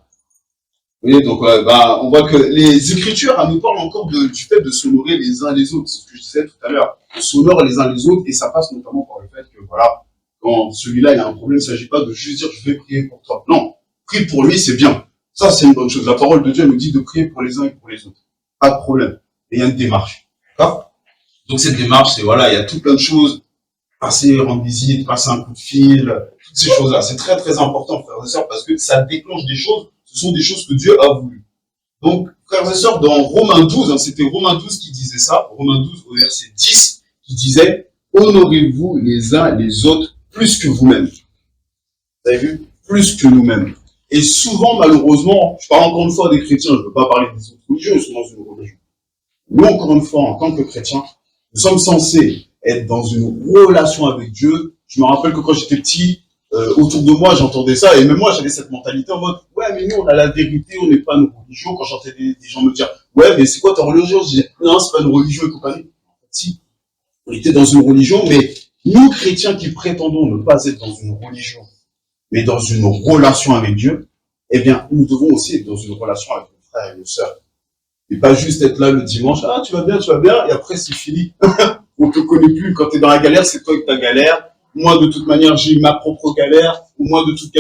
vous voyez, donc, on voit que les Écritures nous parlent encore du fait de s'honorer les uns les autres. C'est ce que je disais tout à l'heure. On s'honore les uns les autres et ça passe notamment par le fait que, voilà, quand celui-là il a un problème, il ne s'agit pas de juste dire je vais prier pour toi. Non, prie pour lui, c'est bien. Ça, c'est une bonne chose. La parole de Dieu nous dit de prier pour les uns et pour les autres. Pas de problème. Et il y a une démarche. D'accord? Donc cette démarche, c'est voilà, il y a tout plein de choses. Rendre visite, passer un coup de fil, toutes ces choses-là. C'est très très important, frères et sœurs, parce que ça déclenche des choses. Ce sont des choses que Dieu a voulu. Donc, frères et sœurs, dans Romains 12, c'était Romains 12 qui disait ça, Romains 12 au verset 10, qui disait « Honorez-vous les uns les autres plus que vous-mêmes. » Vous avez vu? Plus que nous-mêmes. Et souvent, malheureusement, je parle encore une fois des chrétiens, je ne veux pas parler des autres religions, ils sont dans une religion. Nous, encore une fois, en tant que chrétiens, nous sommes censés être dans une relation avec Dieu. Je me rappelle que quand j'étais petit, autour de moi, j'entendais ça, et même moi, j'avais cette mentalité en mode, ouais, mais nous, on a la vérité, on n'est pas une religion. Quand j'entendais des gens me dire, ouais, mais c'est quoi ta religion? Je disais, non, c'est pas une religion et compagnie. Si, on était dans une religion, mais nous, chrétiens qui prétendons ne pas être dans une religion, mais dans une relation avec Dieu, eh bien, nous devons aussi être dans une relation avec nos frères et nos sœurs. Et pas juste être là le dimanche, ah, tu vas bien, et après, c'est fini. On te connaît plus. Quand tu es dans la galère, c'est toi avec ta galère. Moi, de toute manière, j'ai ma propre galère. Ou moi, de toute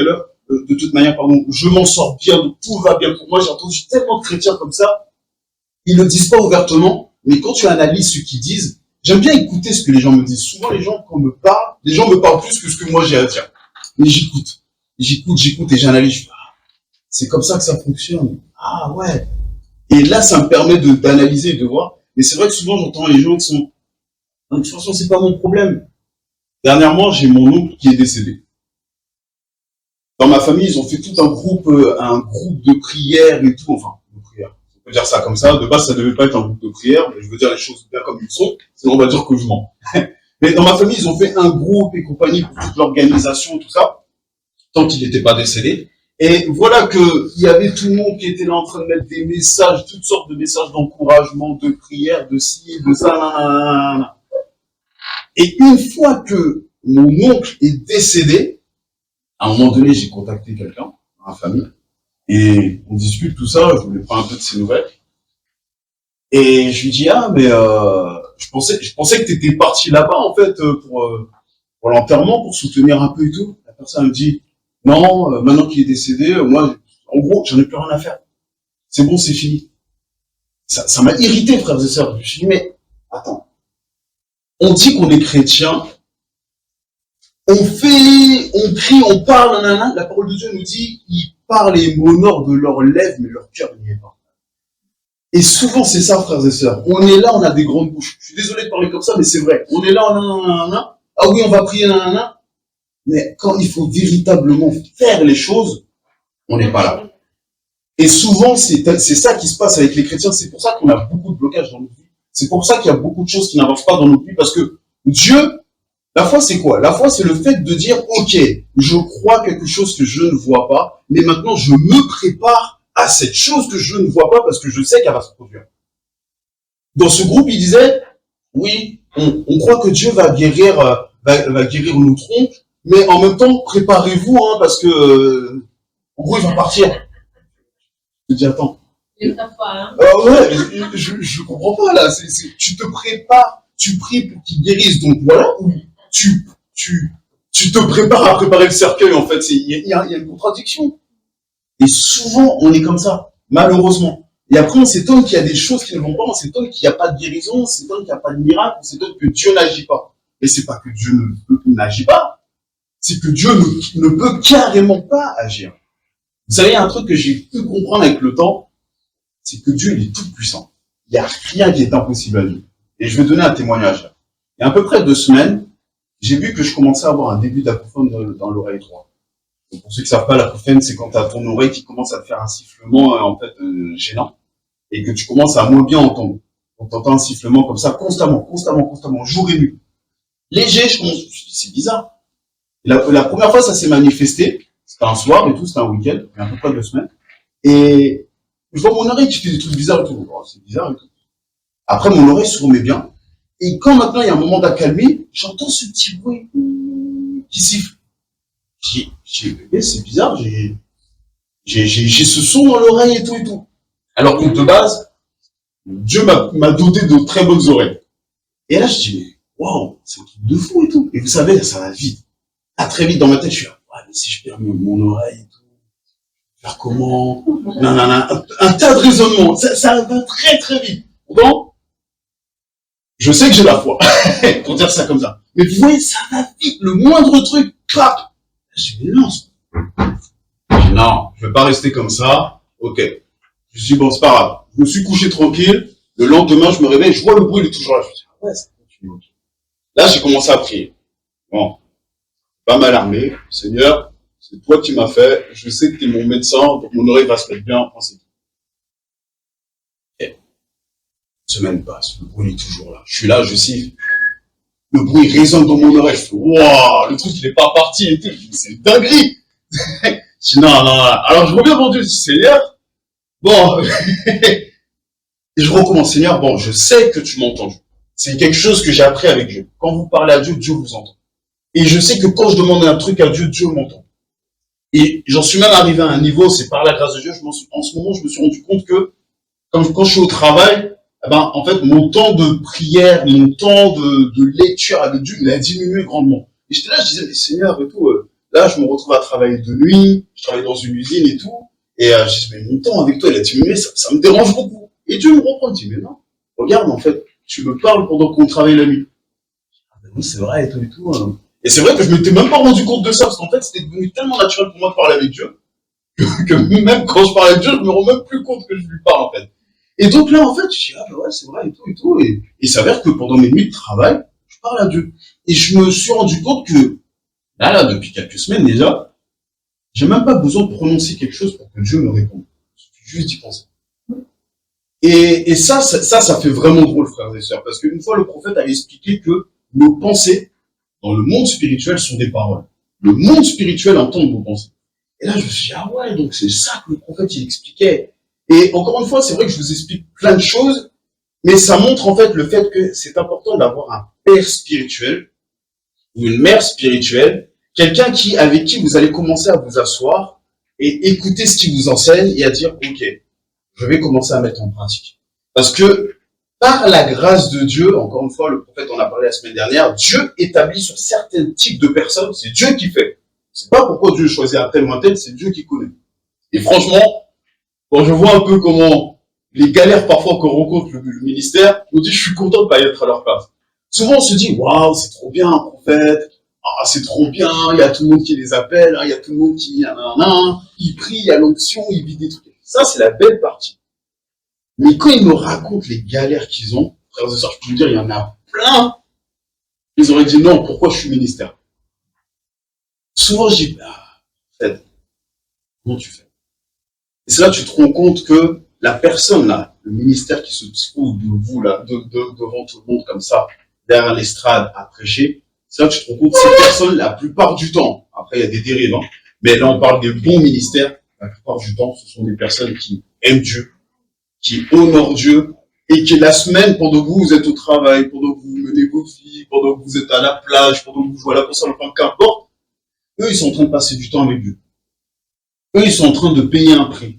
manière, je m'en sors bien, donc tout va bien pour moi. J'ai entendu tellement de chrétiens comme ça. Ils ne disent pas ouvertement, mais quand tu analyses ce qu'ils disent, j'aime bien écouter ce que les gens me disent. Souvent, les gens, quand on me parle, les gens me parlent plus que ce que moi j'ai à dire. Mais j'écoute et j'analyse. C'est comme ça que ça fonctionne. Ah ouais. Et là, ça me permet d'analyser et de voir. Mais c'est vrai que souvent, j'entends les gens qui sont, de toute façon, c'est pas mon problème. Dernièrement, j'ai mon oncle qui est décédé. Dans ma famille, ils ont fait tout un groupe de prière et tout, enfin, de prière. On peut dire ça comme ça. De base, ça devait pas être un groupe de prière, mais je veux dire les choses bien comme ils sont, sinon on va dire que je mens. Mais dans ma famille, ils ont fait un groupe et compagnie pour toute l'organisation, tout ça, tant qu'il n'était pas décédé. Et voilà qu'il y avait tout le monde qui était là en train de mettre des messages, toutes sortes de messages d'encouragement, de prière, de ci, de ça, nanana. Et une fois que mon oncle est décédé, à un moment donné, j'ai contacté quelqu'un dans la famille et on discute tout ça, je voulais prendre un peu de ses nouvelles. Et je lui dis, ah, mais je pensais que tu étais parti là-bas, en fait, pour l'enterrement, pour soutenir un peu et tout. La personne me dit, non, maintenant qu'il est décédé, moi, en gros, j'en ai plus rien à faire. C'est bon, c'est fini. Ça m'a irrité, frères et sœurs. Je me suis dit, mais attends. On dit qu'on est chrétien, on crie, on parle, nanana. La parole de Dieu nous dit, ils parlent et m'honorent de leurs lèvres, mais leur cœur n'y est pas. Et souvent, c'est ça, frères et sœurs. On est là, on a des grandes bouches. Je suis désolé de parler comme ça, mais c'est vrai. On est là, on a. Ah oui, on va prier, nanana. Mais quand il faut véritablement faire les choses, on n'est pas là. Et souvent, c'est ça qui se passe avec les chrétiens. C'est pour ça qu'on a beaucoup de blocages dans notre vie. C'est pour ça qu'il y a beaucoup de choses qui n'avancent pas dans notre vie. Parce que Dieu, la foi, c'est quoi? La foi, c'est le fait de dire, OK, je crois quelque chose que je ne vois pas, mais maintenant, je me prépare à cette chose que je ne vois pas parce que je sais qu'elle va se produire. Dans ce groupe, il disait, oui, on croit que Dieu va guérir, va guérir nos trompes, mais en même temps, préparez-vous, hein, parce que, en gros, il va partir. Je dis, attends. Ouais, je comprends pas, là. Tu te prépares, tu pries pour qu'il guérisse, donc voilà, ou tu te prépares à préparer le cercueil, en fait. Il y a une contradiction. Et souvent, on est comme ça, malheureusement. Et après, on s'étonne qu'il y a des choses qui ne vont pas, on s'étonne qu'il n'y a pas de guérison, on s'étonne qu'il n'y a pas de miracle, on s'étonne que Dieu n'agit pas. Mais c'est pas que Dieu n'agit pas, c'est que Dieu ne peut carrément pas agir. Vous savez, un truc que j'ai pu comprendre avec le temps, c'est que Dieu, il est tout puissant. Il n'y a rien qui est impossible à lui. Et je vais donner un témoignage. Il y a à peu près 2 semaines, j'ai vu que je commençais à avoir un début d'acouphène dans l'oreille droite. Donc pour ceux qui ne savent pas, l'acouphène, c'est quand tu as ton oreille qui commence à te faire un sifflement en fait gênant et que tu commences à moins bien entendre. Donc tu entends un sifflement comme ça constamment, jour et nuit. Léger, c'est bizarre. Et la première fois, ça s'est manifesté. C'était un soir et tout, c'était un week-end, il y a à peu près 2 semaines. Et je vois mon oreille qui fait des trucs bizarres et tout. Oh, c'est bizarre et tout. Après, mon oreille se remet bien. Et quand maintenant il y a un moment d'accalmie, j'entends ce petit bruit qui siffle. J'ai bébé, c'est bizarre, j'ai ce son dans l'oreille et tout. Alors que de base, Dieu m'a doté de très bonnes oreilles. Et là, je dis, mais waouh, c'est un truc de fou et tout. Et vous savez, ça va vite. Là, très vite dans ma tête, je suis là, ouais, mais si je perds mon oreille et tout, faire comment? Nanana, un tas de raisonnements. Ça va très très vite. Donc, je sais que j'ai la foi, pour dire ça comme ça. Mais vous voyez, ça va vite, le moindre truc, clap. Je dis, non, je vais pas rester comme ça. Ok. Je dis, bon, c'est pas grave. Je me suis couché tranquille. Le lendemain, je me réveille, je vois le bruit, il est toujours là. Je me dis, ouais, ça continue. Là, j'ai commencé à prier. Bon, pas m'alarmer. Seigneur, c'est toi qui m'as fait. Je sais que tu es mon médecin, donc mon oreille va se mettre bien. Ensuite. Et, une semaine passe, le bruit est toujours là. Je suis là, je siffle. Le bruit résonne dans mon oreille. Je fais, waouh, le truc, il est pas parti et tout. Je dis, c'est une dinguerie. Je dis, non. Alors, je reviens devant Dieu, je dis, Seigneur, bon, et je recommence, Seigneur, bon, je sais que tu m'entends. C'est quelque chose que j'ai appris avec Dieu. Quand vous parlez à Dieu, Dieu vous entend. Et je sais que quand je demande un truc à Dieu, Dieu m'entend. Et j'en suis même arrivé à un niveau, c'est par la grâce de Dieu, en ce moment, je me suis rendu compte que, quand je suis au travail, eh ben, en fait, mon temps de prière, mon temps de lecture avec Dieu, il a diminué grandement. Et j'étais là, je disais, mais Seigneur, et tout, là, je me retrouve à travailler de nuit, je travaille dans une usine et tout, et je dis, mais mon temps avec toi, il a diminué, ça me dérange beaucoup. Et Dieu me reprend, il dit, mais non, regarde, en fait, tu me parles pendant qu'on travaille la nuit. Ah, ben oui, c'est vrai, et tout. Et c'est vrai que je m'étais même pas rendu compte de ça, parce qu'en fait, c'était devenu tellement naturel pour moi de parler avec Dieu, que même quand je parle avec Dieu, je me rends même plus compte que je lui parle, en fait. Et donc là, en fait, je dis, ah ben ouais, c'est vrai, et tout. Et il s'avère que pendant mes nuits de travail, je parle à Dieu. Et je me suis rendu compte que, là, depuis quelques semaines déjà, j'ai même pas besoin de prononcer quelque chose pour que Dieu me réponde. Il suffit juste d'y penser. Et ça fait vraiment drôle, frères et sœurs, parce qu'une fois, le prophète avait expliqué que nos pensées, dans le monde spirituel, sont des paroles. Le monde spirituel entend nos pensées. Et là, je me suis dit, ah ouais, donc c'est ça que le prophète, il expliquait. Et encore une fois, c'est vrai que je vous explique plein de choses, mais ça montre en fait le fait que c'est important d'avoir un père spirituel ou une mère spirituelle, quelqu'un avec qui vous allez commencer à vous asseoir et écouter ce qu'il vous enseigne et à dire, ok, je vais commencer à mettre en pratique. Parce que par la grâce de Dieu, encore une fois, le prophète en a parlé la semaine dernière, Dieu établit sur certains types de personnes, c'est Dieu qui fait. C'est pas pourquoi Dieu choisit un tel ou un tel, c'est Dieu qui connaît. Et franchement, quand je vois un peu comment les galères parfois qu'on rencontre le ministère, je me dis, je suis content de pas y être à leur place. Souvent, on se dit, waouh, c'est trop bien, un prophète. Ah, c'est trop bien, il y a tout le monde qui les appelle, il y a tout le monde qui, il prie, il y a l'onction, il vit des trucs. Ça, c'est la belle partie. Mais quand ils me racontent les galères qu'ils ont, frères et sœurs, je peux vous dire, il y en a plein. Ils auraient dit non, pourquoi je suis ministère? Souvent, je dis, en fait, comment tu fais? Et c'est là que tu te rends compte que la personne là, le ministère qui se trouve de vous là, devant tout le monde comme ça, derrière l'estrade à prêcher, c'est là que tu te rends compte que ces personnes, la plupart du temps, après il y a des dérives, hein, mais là on parle des bons ministères, la plupart du temps, ce sont des personnes qui aiment Dieu, qui honorent Dieu, et que la semaine, pendant que vous êtes au travail, pendant que vous menez votre vie, pendant que vous êtes à la plage, pendant que vous jouez à la console, enfin qu'importe, eux ils sont en train de passer du temps avec Dieu. Eux, ils sont en train de payer un prix.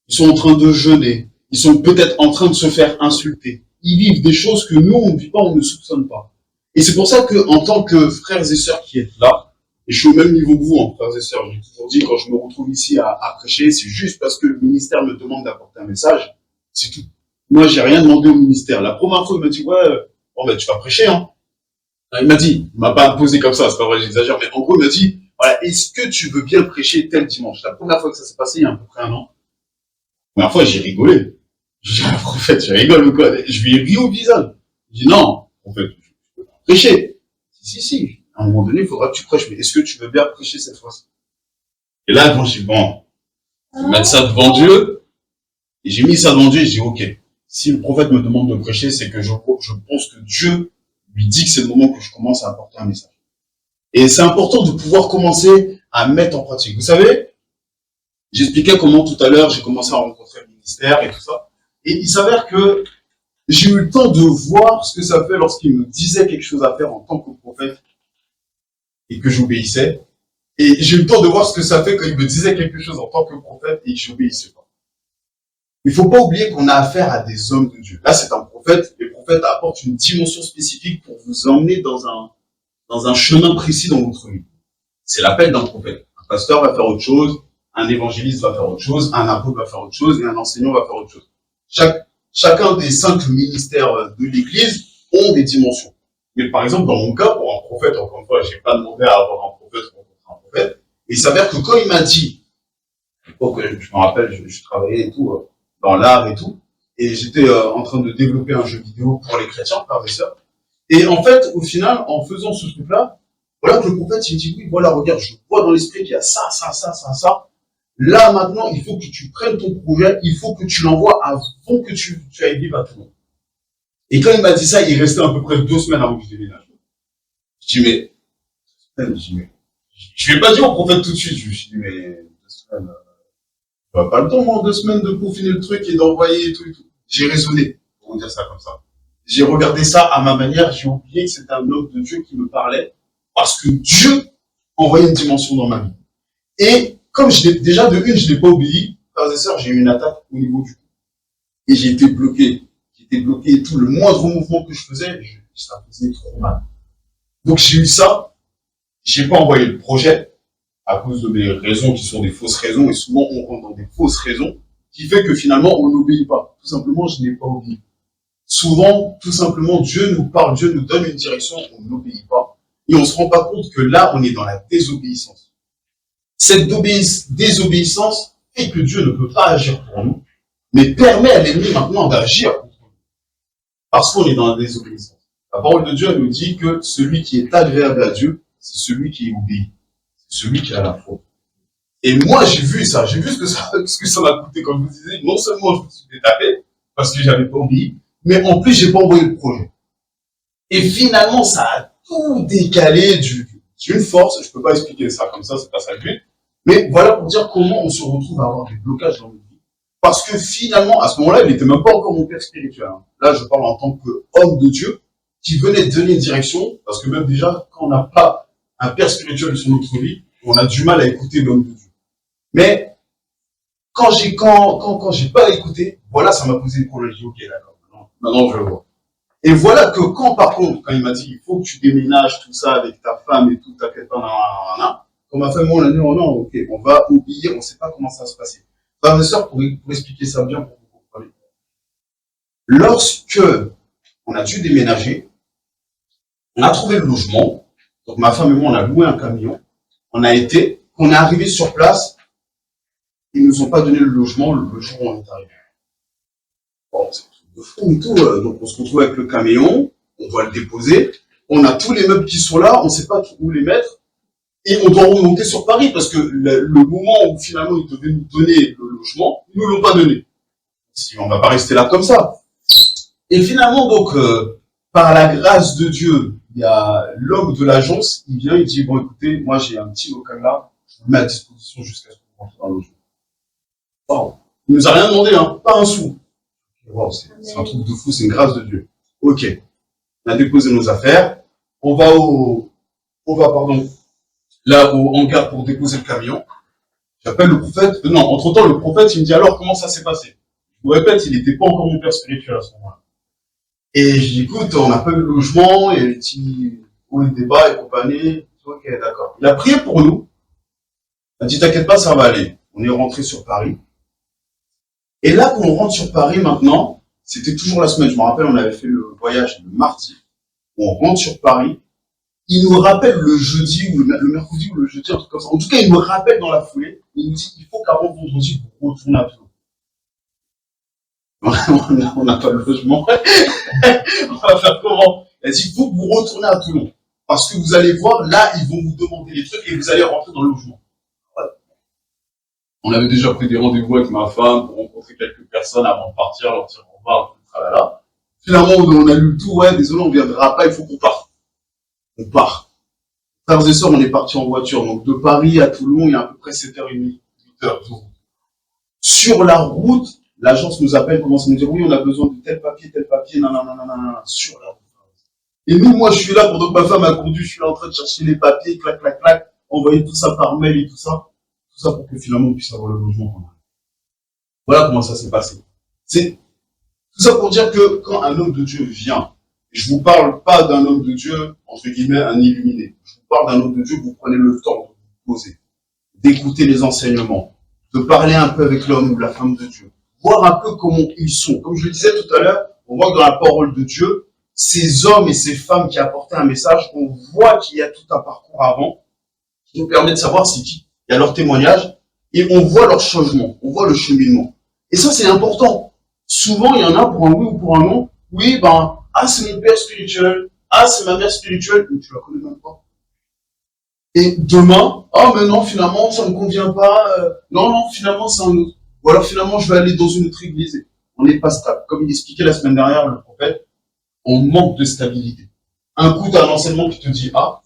Ils sont en train de jeûner. Ils sont peut-être en train de se faire insulter. Ils vivent des choses que nous, on ne vit pas, on ne soupçonne pas. Et c'est pour ça que, en tant que frères et sœurs qui êtes là, et je suis au même niveau que vous, hein, frères et sœurs, j'ai toujours dit, quand je me retrouve ici à prêcher, c'est juste parce que le ministère me demande d'apporter un message. C'est tout. Moi, j'ai rien demandé au ministère. La première fois, il m'a dit, ouais, bon, ben, tu vas prêcher, hein. Il m'a dit, il m'a pas imposé comme ça, c'est pas vrai, j'exagère, mais en gros, il m'a dit, voilà, est-ce que tu veux bien prêcher tel dimanche? La première fois que ça s'est passé, il y a à peu près un an. La première fois, j'ai rigolé. J'ai dit, prophète, tu rigoles ou quoi? Je lui ai ri au visage. J'ai dit, non, prophète, je peux pas prêcher. Si. À un moment donné, il faudra que tu prêches, mais est-ce que tu veux bien prêcher cette fois-ci? Et là, quand j'ai dit, bon, je vais mettre ça devant Dieu. Et j'ai mis ça devant Dieu et j'ai dit, ok, si le prophète me demande de prêcher, c'est que je pense que Dieu lui dit que c'est le moment que je commence à apporter un message. Et c'est important de pouvoir commencer à mettre en pratique. Vous savez, j'expliquais comment tout à l'heure j'ai commencé à rencontrer le ministère et tout ça. Et il s'avère que j'ai eu le temps de voir ce que ça fait lorsqu'il me disait quelque chose à faire en tant que prophète et que j'obéissais. Et j'ai eu le temps de voir ce que ça fait quand il me disait quelque chose en tant que prophète et que j'obéissais pas. Il faut pas oublier qu'on a affaire à des hommes de Dieu. Là, c'est un prophète. Les prophètes apportent une dimension spécifique pour vous emmener dans un chemin précis dans votre vie. C'est l'appel d'un prophète. Un pasteur va faire autre chose, un évangéliste va faire autre chose, un apôtre va faire autre chose et un enseignant va faire autre chose. Chacun des 5 ministères de l'Église ont des dimensions. Mais par exemple, dans mon cas, pour un prophète, encore une fois, j'ai pas demandé à avoir un prophète rencontrer un prophète. Et il s'avère que quand il m'a dit, je me rappelle, je travaillais et tout, dans l'art et tout, et j'étais en train de développer un jeu vidéo pour les chrétiens, frères et sœurs. Et en fait, au final, en faisant ce truc-là, voilà que le prophète, il me dit, oui, voilà, regarde, je vois dans l'esprit qu'il y a ça. Là, maintenant, il faut que tu prennes ton projet, il faut que tu l'envoies avant que tu ailles vivre à tout le monde. Et quand il m'a dit ça, il restait à peu près 2 semaines avant que je déménage. Je dis, mais, je vais pas dire au prophète tout de suite. Je dis, mais, 2 semaines, pas le temps, moi, en 2 semaines de peaufiner le truc et d'envoyer et tout. J'ai raisonné, pour dire ça comme ça. J'ai regardé ça à ma manière, j'ai oublié que c'était un homme de Dieu qui me parlait, parce que Dieu envoyait une dimension dans ma vie. Et comme je l'ai pas obéi, frères et sœurs, j'ai eu une attaque au niveau du cou. Et j'ai été bloqué et tout. Le moindre mouvement que je faisais, ça faisait trop mal. Donc j'ai eu ça, j'ai pas envoyé le projet, à cause de mes raisons qui sont des fausses raisons, et souvent on rentre dans des fausses raisons, qui fait que finalement on n'obéit pas. Tout simplement, je n'ai pas obéi. Souvent, tout simplement, Dieu nous parle, Dieu nous donne une direction, on n'obéit pas. Et on ne se rend pas compte que là, on est dans la désobéissance. Cette désobéissance fait que Dieu ne peut pas agir pour nous, mais permet à l'ennemi maintenant d'agir contre nous. Parce qu'on est dans la désobéissance. La parole de Dieu nous dit que celui qui est agréable à Dieu, c'est celui qui obéit. C'est celui qui a la foi. Et moi, j'ai vu ça. J'ai vu ce que ça m'a coûté, comme je vous disais. Non seulement je me suis fait taper, parce que j'avais pas obéi, mais en plus, j'ai pas envoyé le projet. Et finalement, ça a tout décalé d'une force. Je peux pas expliquer ça comme ça, c'est pas ça le but. Mais voilà pour dire comment on se retrouve à avoir des blocages dans notre vie. Parce que finalement, à ce moment-là, il n'était même pas encore mon père spirituel. Là, je parle en tant qu'homme de Dieu qui venait de donner une direction. Parce que même déjà, quand on n'a pas un père spirituel sur notre vie, on a du mal à écouter l'homme de Dieu. Mais quand j'ai pas écouté, voilà, ça m'a posé des problèmes. J'ai dit, ok, d'accord, maintenant je le vois. Et voilà que par contre, quand il m'a dit, il faut que tu déménages tout ça avec ta femme et tout, t'inquiète pas, quand ma femme m'a dit, oh non, ok, on va oublier, on ne sait pas comment ça va se passer. Frères et sœurs, pour expliquer ça bien, pour que vous compreniez. Lorsque on a dû déménager, on a trouvé le logement, donc ma femme et moi, on a loué un camion, on est arrivé sur place, ils ne nous ont pas donné le logement le jour où on est arrivé. Bon, c'est un truc de fou et tout. Donc, on se retrouve avec le camion, on doit le déposer. On a tous les meubles qui sont là, on ne sait pas où les mettre. Et on doit remonter sur Paris parce que le moment où finalement ils devaient nous donner le logement, ils ne nous l'ont pas donné. Si on ne va pas rester là comme ça. Et finalement, donc, par la grâce de Dieu, il y a l'homme de l'agence, il vient, il dit, bon, écoutez, moi, j'ai un petit local là, je vous le mets à disposition jusqu'à ce que vous rentrez dans le logement. Wow. Il nous a rien demandé, hein, pas un sou. Wow, c'est un truc de fou, c'est une grâce de Dieu. Ok. On a déposé nos affaires, on va là, au hangar pour déposer le camion. J'appelle le prophète, non, entre-temps, le prophète, il me dit, alors, comment ça s'est passé? Je vous répète, il n'était pas encore mon père spirituel à ce moment-là. Et je dis, écoute, on n'a pas eu le logement, et il dit, où est le débat et compagnie. Ok, d'accord. Il a prié pour nous. Il a dit, t'inquiète pas, ça va aller. On est rentré sur Paris. Et là, quand on rentre sur Paris maintenant, c'était toujours la semaine. Je me rappelle, on avait fait le voyage le mardi. On rentre sur Paris. Il nous rappelle le jeudi, ou le mercredi, ou le jeudi, un truc comme ça. En tout cas, il nous rappelle dans la foulée. Il nous dit, il faut qu'avant vendredi, vous retournez à Toulon. On n'a pas de logement. On va faire comment? Elle dit, il faut que vous retournez à Toulon. Parce que vous allez voir, là, ils vont vous demander les trucs et vous allez rentrer dans le logement. Ouais. On avait déjà pris des rendez-vous avec ma femme pour rencontrer quelques personnes avant de partir, leur dire au revoir, tralala. Finalement, on a lu le tout, ouais, désolé, on ne viendra pas, il faut qu'on parte. On part. Frères et sœurs, on est partis en voiture. Donc, de Paris à Toulon, il y a à peu près 7h30, 8h. Sur la route, l'agence nous appelle, commence à nous dire, oui, on a besoin de tel papier, nanana, sur la route. Et nous, moi, je suis là, pendant que ma femme a conduit, je suis là en train de chercher les papiers, clac, clac, clac, envoyer tout ça par mail et tout ça pour que finalement on puisse avoir le logement. Voilà comment ça s'est passé. C'est tout ça pour dire que quand un homme de Dieu vient, et je vous parle pas d'un homme de Dieu, entre guillemets, un illuminé, je vous parle d'un homme de Dieu, vous prenez le temps de vous poser, d'écouter les enseignements, de parler un peu avec l'homme ou la femme de Dieu, voir un peu comment ils sont. Comme je le disais tout à l'heure, on voit que dans la parole de Dieu, ces hommes et ces femmes qui apportaient un message, on voit qu'il y a tout un parcours avant qui nous permet de savoir c'est qui. Il y a leur témoignage et on voit leur changement, on voit le cheminement. Et ça, c'est important. Souvent, il y en a pour un oui ou pour un non. Oui, c'est mon père spirituel. Ah, c'est ma mère spirituelle. Mais tu la connais même pas. Et demain, mais non, finalement, ça ne me convient pas. Non, finalement, c'est un autre. Ou alors, finalement, je vais aller dans une autre église. On n'est pas stable. Comme il expliquait la semaine dernière, le prophète, on manque de stabilité. Un coup, tu as un enseignement qui te dit A,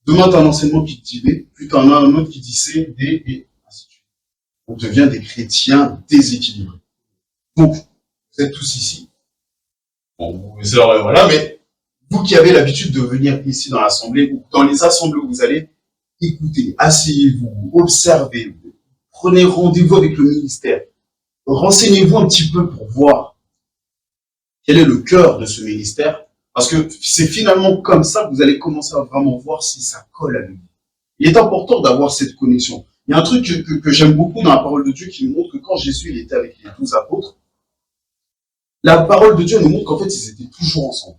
demain, tu as un enseignement qui te dit B, puis tu en as un autre qui dit C, D, et ainsi de suite. On devient des chrétiens déséquilibrés. Donc, vous êtes tous ici. Bon, voilà, mais vous qui avez l'habitude de venir ici dans l'assemblée, ou dans les assemblées où vous allez, écoutez, asseyez-vous, observez, prenez rendez-vous avec le ministère, renseignez-vous un petit peu pour voir quel est le cœur de ce ministère, parce que c'est finalement comme ça que vous allez commencer à vraiment voir si ça colle avec vous. Il est important d'avoir cette connexion. Il y a un truc que j'aime beaucoup dans la parole de Dieu qui nous montre que quand Jésus il était avec les 12 apôtres, la parole de Dieu nous montre qu'en fait, ils étaient toujours ensemble.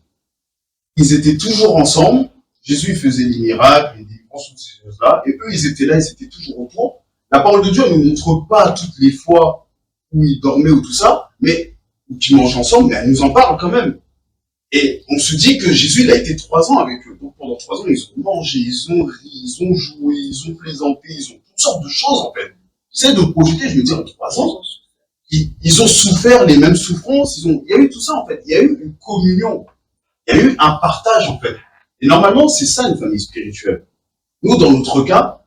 Ils étaient toujours ensemble. Jésus faisait des miracles, des délivrances, toutes ces choses-là. Et eux, ils étaient là, ils étaient toujours autour. La parole de Dieu ne nous montre pas toutes les fois où ils dormaient ou tout ça, mais ou qu'ils mangent ensemble, mais elle nous en parle quand même. Et on se dit que Jésus, il a été 3 ans avec eux. Donc pendant 3 ans, ils ont mangé, ils ont ri, ils ont joué, ils ont plaisanté, ils ont toutes sortes de choses en fait. J'essaie de projeter, je me dis, en 3 ans, ils ont souffert les mêmes souffrances, il y a eu tout ça en fait. Il y a eu une communion, il y a eu un partage en fait. Et normalement, c'est ça une famille spirituelle. Nous, dans notre cas,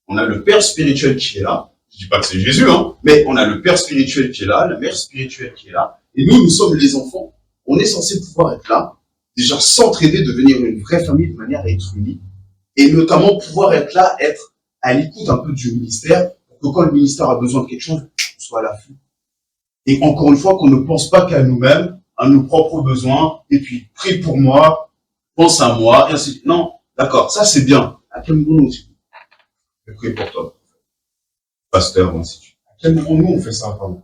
on a le père spirituel qui est là. Je dis pas que c'est Jésus, mais on a le père spirituel qui est là, la mère spirituelle qui est là. Et nous sommes les enfants. On est censé pouvoir être là, déjà s'entraider, devenir une vraie famille de manière à être unis. Et notamment pouvoir être là, être à l'écoute un peu du ministère, pour que quand le ministère a besoin de quelque chose, on soit à l'affût. Et encore une fois, qu'on ne pense pas qu'à nous-mêmes, à nos propres besoins, et puis prie pour moi, pense à moi, et ainsi de suite. Non, d'accord, ça c'est bien. À quel moment on dit, je prie pour toi, pasteur, ainsi de suite. À quel moment nous on fait ça vraiment?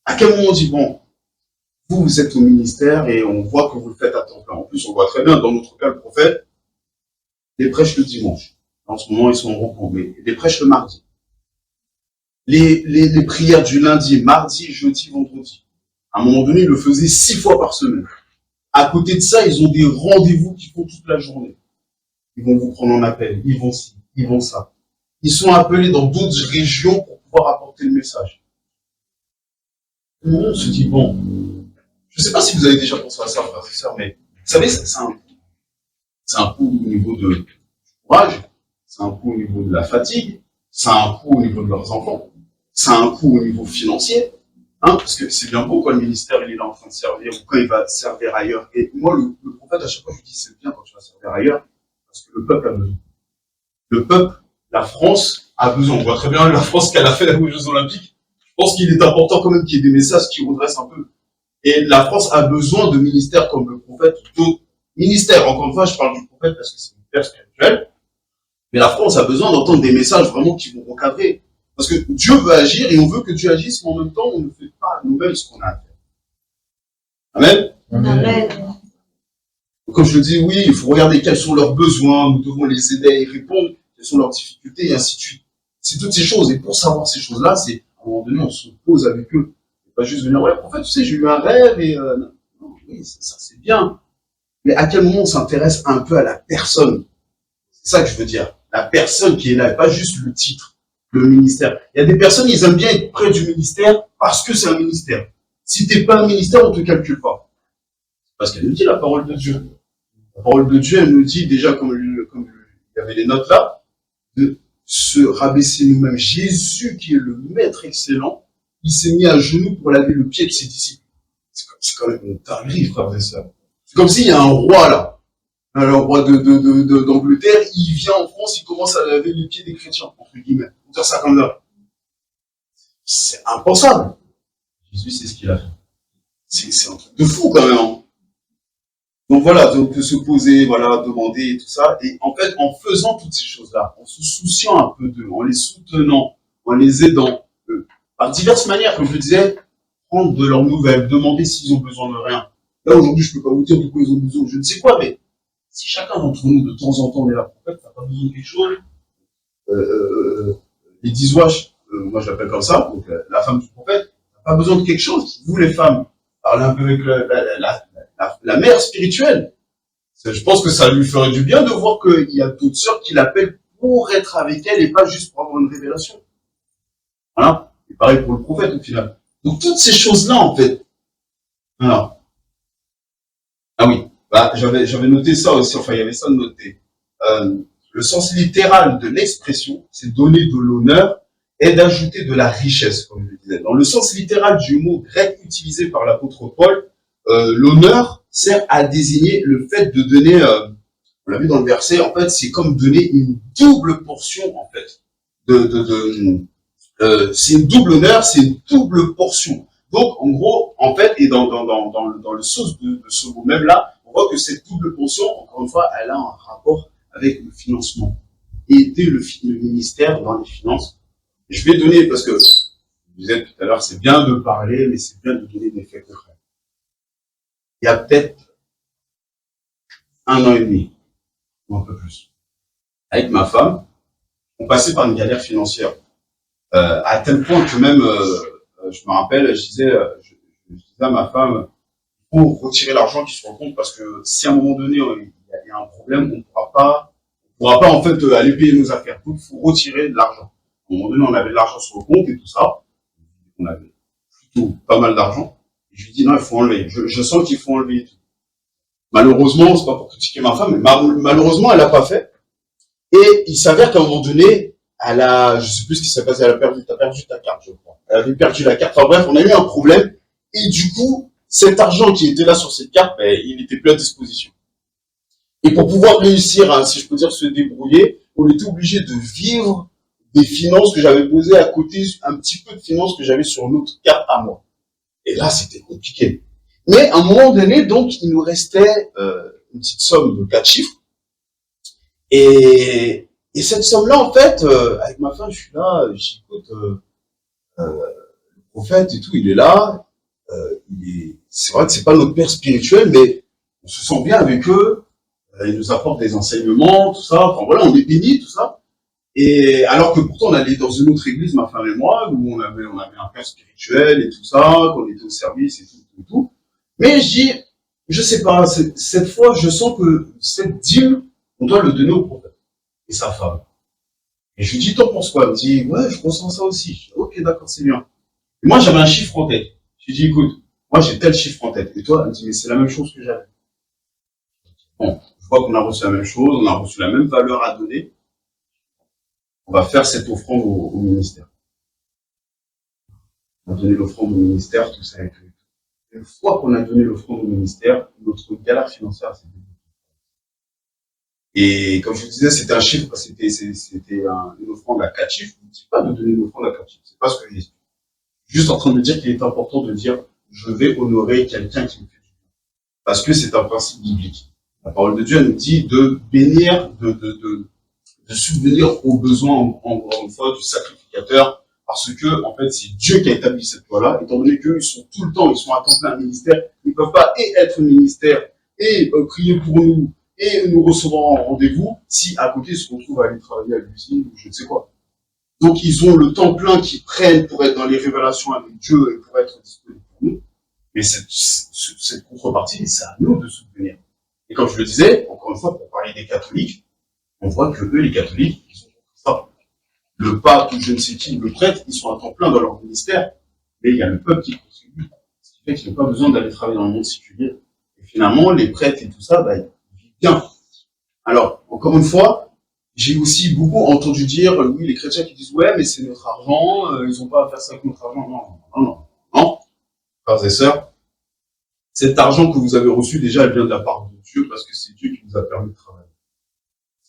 À quel moment on dit, bon, vous êtes au ministère et on voit que vous le faites à temps plein. En plus, on voit très bien, dans notre cas, le prophète, les prêches le dimanche. En ce moment, ils sont en repos, mais les prêches le mardi. Les prières du lundi, mardi, jeudi, vendredi. À un moment donné, ils le faisaient 6 fois par semaine. À côté de ça, ils ont des rendez-vous qu'ils font toute la journée. Ils vont vous prendre en appel, ils vont ci, ils vont ça. Ils sont appelés dans d'autres régions pour pouvoir apporter le message. Nous, on se dit, bon, je ne sais pas si vous avez déjà pensé à ça, frères et sœurs, mais vous savez, c'est un coup au niveau de courage, c'est un coup au niveau de la fatigue, c'est un coup au niveau de leurs enfants, c'est un coup au niveau financier. Hein, parce que c'est bien beau quand le ministère il est là en train de servir ou quand il va servir ailleurs. Et moi, le prophète, à chaque fois, je lui dis c'est bien quand tu vas servir ailleurs, parce que le peuple a besoin. Le peuple, la France a besoin. On voit très bien la France qu'elle a fait aux Jeux Olympiques. Je pense qu'il est important quand même qu'il y ait des messages qui redressent un peu. Et la France a besoin de ministères comme le prophète, d'autres ministères. Encore une fois, je parle du prophète parce que c'est une père spirituelle. Mais la France a besoin d'entendre des messages vraiment qui vont recadrer. Parce que Dieu veut agir et on veut que Dieu agisse, mais en même temps, on ne fait pas à nous-mêmes ce qu'on a à faire. Amen. Amen. Comme je le dis, oui, il faut regarder quels sont leurs besoins, nous devons les aider à y répondre, quelles sont leurs difficultés, et ainsi de suite. C'est toutes ces choses. Et pour savoir ces choses-là, c'est, à un moment donné, on se pose avec eux. Et pas juste venir, ouais, en fait, tu sais, j'ai eu un rêve et, non, oui, ça, c'est bien. Mais à quel moment on s'intéresse un peu à la personne? C'est ça que je veux dire. La personne qui est là, et pas juste le titre. Le ministère. Il y a des personnes, ils aiment bien être près du ministère parce que c'est un ministère. Si t'es pas un ministère, on te calcule pas. Parce qu'elle nous dit la parole de Dieu. La parole de Dieu, elle nous dit déjà, comme il y avait les notes là, de se rabaisser nous-mêmes. Jésus, qui est le maître excellent, il s'est mis à genoux pour laver le pied de ses disciples. C'est quand même une dinguerie, frère et sœurs. C'est comme s'il y a un roi là. Le roi d'Angleterre, il vient en France, il commence à laver les pieds des chrétiens, entre guillemets. On dire ça comme ça. C'est impensable. Jésus, c'est ce qu'il a fait. C'est un truc de fou quand même. Hein. Donc voilà, donc de se poser, voilà, demander et tout ça. Et en fait, en faisant toutes ces choses-là, en se souciant un peu d'eux, en les soutenant, en les aidant, par diverses manières, comme je le disais, prendre de leurs nouvelles, demander s'ils ont besoin de rien. Là, aujourd'hui, je peux pas vous dire de quoi ils ont besoin, je ne sais quoi, mais si chacun d'entre nous, de temps en temps, on est là, en fait, t'as pas besoin de quelque chose, les 10 wash, moi je l'appelle comme ça, donc la femme du prophète, t'as pas besoin de quelque chose. Vous, les femmes, parlez un peu avec la mère spirituelle. Je pense que ça lui ferait du bien de voir qu'il y a d'autres sœurs qui l'appellent pour être avec elle et pas juste pour avoir une révélation. Voilà. Et pareil pour le prophète, au final. Donc, toutes ces choses-là, en fait. Voilà. Ah oui. Bah, j'avais noté ça aussi, enfin, il y avait ça de noté. Le sens littéral de l'expression, c'est donner de l'honneur et d'ajouter de la richesse, comme je le disais. Dans le sens littéral du mot grec utilisé par l'apôtre Paul, l'honneur sert à désigner le fait de donner, on l'a vu dans le verset, en fait, c'est comme donner une double portion, en fait. C'est une double honneur, c'est une double portion. Donc, en gros, en fait, et dans le sens de ce mot même là, on voit que cette double portion, encore une fois, elle a un rapport avec le financement. Aider le ministère dans les finances. Et je vais donner, parce que, je disais tout à l'heure, c'est bien de parler, mais c'est bien de donner des faits concrets. Il y a peut-être 1 an et demi, ou un peu plus, avec ma femme, on passait par une galère financière. À tel point que même, je me rappelle, je disais à ma femme, il faut retirer l'argent qui se compte parce que si à un moment donné il y a un problème, on ne pourra pas en fait aller payer nos affaires. Donc il faut retirer de l'argent. À un moment donné, on avait de l'argent sur le compte et tout ça. On avait plutôt pas mal d'argent. Et je lui dis non, il faut enlever. Je sens qu'il faut enlever et tout. Malheureusement, c'est pas pour critiquer ma femme, mais malheureusement, elle l'a pas fait. Et il s'avère qu'à un moment donné, je sais plus ce qui s'est passé, t'as perdu ta carte, je crois. Elle avait perdu la carte. Enfin bref, on a eu un problème. Et du coup, cet argent qui était là sur cette carte, il n'était plus à disposition. Et pour pouvoir réussir, si je peux dire, se débrouiller, on était obligé de vivre des finances que j'avais posées à côté, un petit peu de finances que j'avais sur l'autre carte à moi. Et là, c'était compliqué. Mais à un moment donné, donc, il nous restait une petite somme de 4 chiffres. Et cette somme-là, en fait, avec ma femme, je suis là, j'écoute le prophète et tout, il est là. C'est vrai que c'est pas notre père spirituel, mais on se sent bien avec eux. Il nous apporte des enseignements, tout ça. Enfin voilà, on est bénis, tout ça. Et alors que pourtant on allait dans une autre église, ma femme et moi, où on avait un père spirituel et tout ça, qu'on était au service et tout. Mais je dis, je sais pas, cette fois, je sens que cette dîme, on doit le donner au prophète et sa femme. Et je lui dis, t'en penses quoi? Elle me dit, ouais, je ressens ça aussi. Je dis, ok, d'accord, c'est bien. Et moi, j'avais un chiffre en tête. Je lui dis, écoute, moi, j'ai tel chiffre en tête. Et toi, elle me dit, mais c'est la même chose que j'avais. Bon, je vois qu'on a reçu la même chose, on a reçu la même valeur à donner. On va faire cette offrande au ministère. On a donné l'offrande au ministère, tout ça et tout. Une fois qu'on a donné l'offrande au ministère, notre galère financière s'est développée. Et comme je vous disais, c'était un chiffre, c'était une offrande à 4 chiffres. Je ne dis pas de donner une offrande à 4 chiffres. C'est pas ce que je dis. Juste en train de dire qu'il est important de dire, je vais honorer quelqu'un qui me fait du bien. Parce que c'est un principe biblique. La parole de Dieu nous dit de bénir, de subvenir aux besoins, encore une fois, du sacrificateur, parce que, en fait, c'est Dieu qui a établi cette loi-là, étant donné qu'eux, ils sont tout le temps, ils sont à temps plein ministère, ils ne peuvent pas et être ministère, et prier pour nous, et nous recevoir en rendez-vous, si à côté, ils se retrouvent à aller travailler à l'usine, ou je ne sais quoi. Donc, ils ont le temps plein qu'ils prennent pour être dans les révélations avec Dieu, et pour être disponibles pour nous. Mais cette contrepartie, c'est à nous de soutenir. Et comme je le disais, encore une fois, pour parler des catholiques, on voit que eux, les catholiques, ils ont ça. Le pape ou je ne sais qui, le prêtre, ils sont à temps plein dans leur ministère, mais il y a le peuple qui contribue. Ce qui fait qu'ils n'ont pas besoin d'aller travailler dans le monde séculier. Et finalement, les prêtres et tout ça, bah, ils vivent bien. Alors, encore une fois, j'ai aussi beaucoup entendu dire, oui, les chrétiens qui disent, ouais, mais c'est notre argent, ils n'ont pas à faire ça avec notre argent. Non. Frères et sœurs, cet argent que vous avez reçu, déjà, elle vient de la part de Dieu, parce que c'est Dieu qui vous a permis de travailler.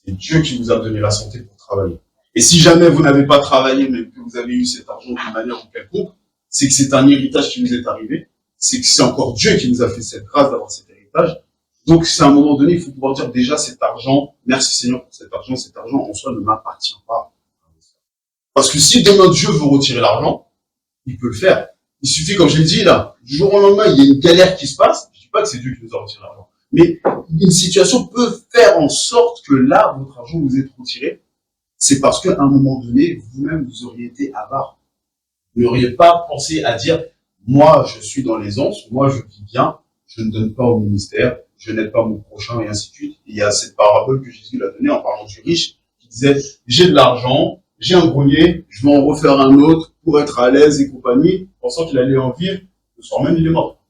C'est Dieu qui vous a donné la santé pour travailler. Et si jamais vous n'avez pas travaillé, mais que vous avez eu cet argent d'une manière ou quelconque, c'est que c'est un héritage qui vous est arrivé. C'est que c'est encore Dieu qui nous a fait cette grâce d'avoir cet héritage. Donc, c'est à un moment donné, il faut pouvoir dire déjà cet argent, merci Seigneur pour cet argent en soi ne m'appartient pas. Parce que si demain Dieu veut retirer l'argent, il peut le faire. Il suffit, comme je l'ai dit là, du jour au lendemain, il y a une galère qui se passe. Je dis pas que c'est Dieu qui nous a retiré l'argent. Mais une situation peut faire en sorte que là, votre argent vous est retiré. C'est parce qu'à un moment donné, vous-même, vous auriez été avare. Vous n'auriez pas pensé à dire, moi, je suis dans l'aisance, moi, je vis bien, je ne donne pas au ministère, je n'aide pas mon prochain, et ainsi de suite. Et il y a cette parabole que Jésus l'a donnée en parlant du riche, qui disait, j'ai de l'argent, j'ai un grenier, je vais en refaire un autre pour être à l'aise et compagnie, pensant qu'il allait en vivre, le soir même, il est mort.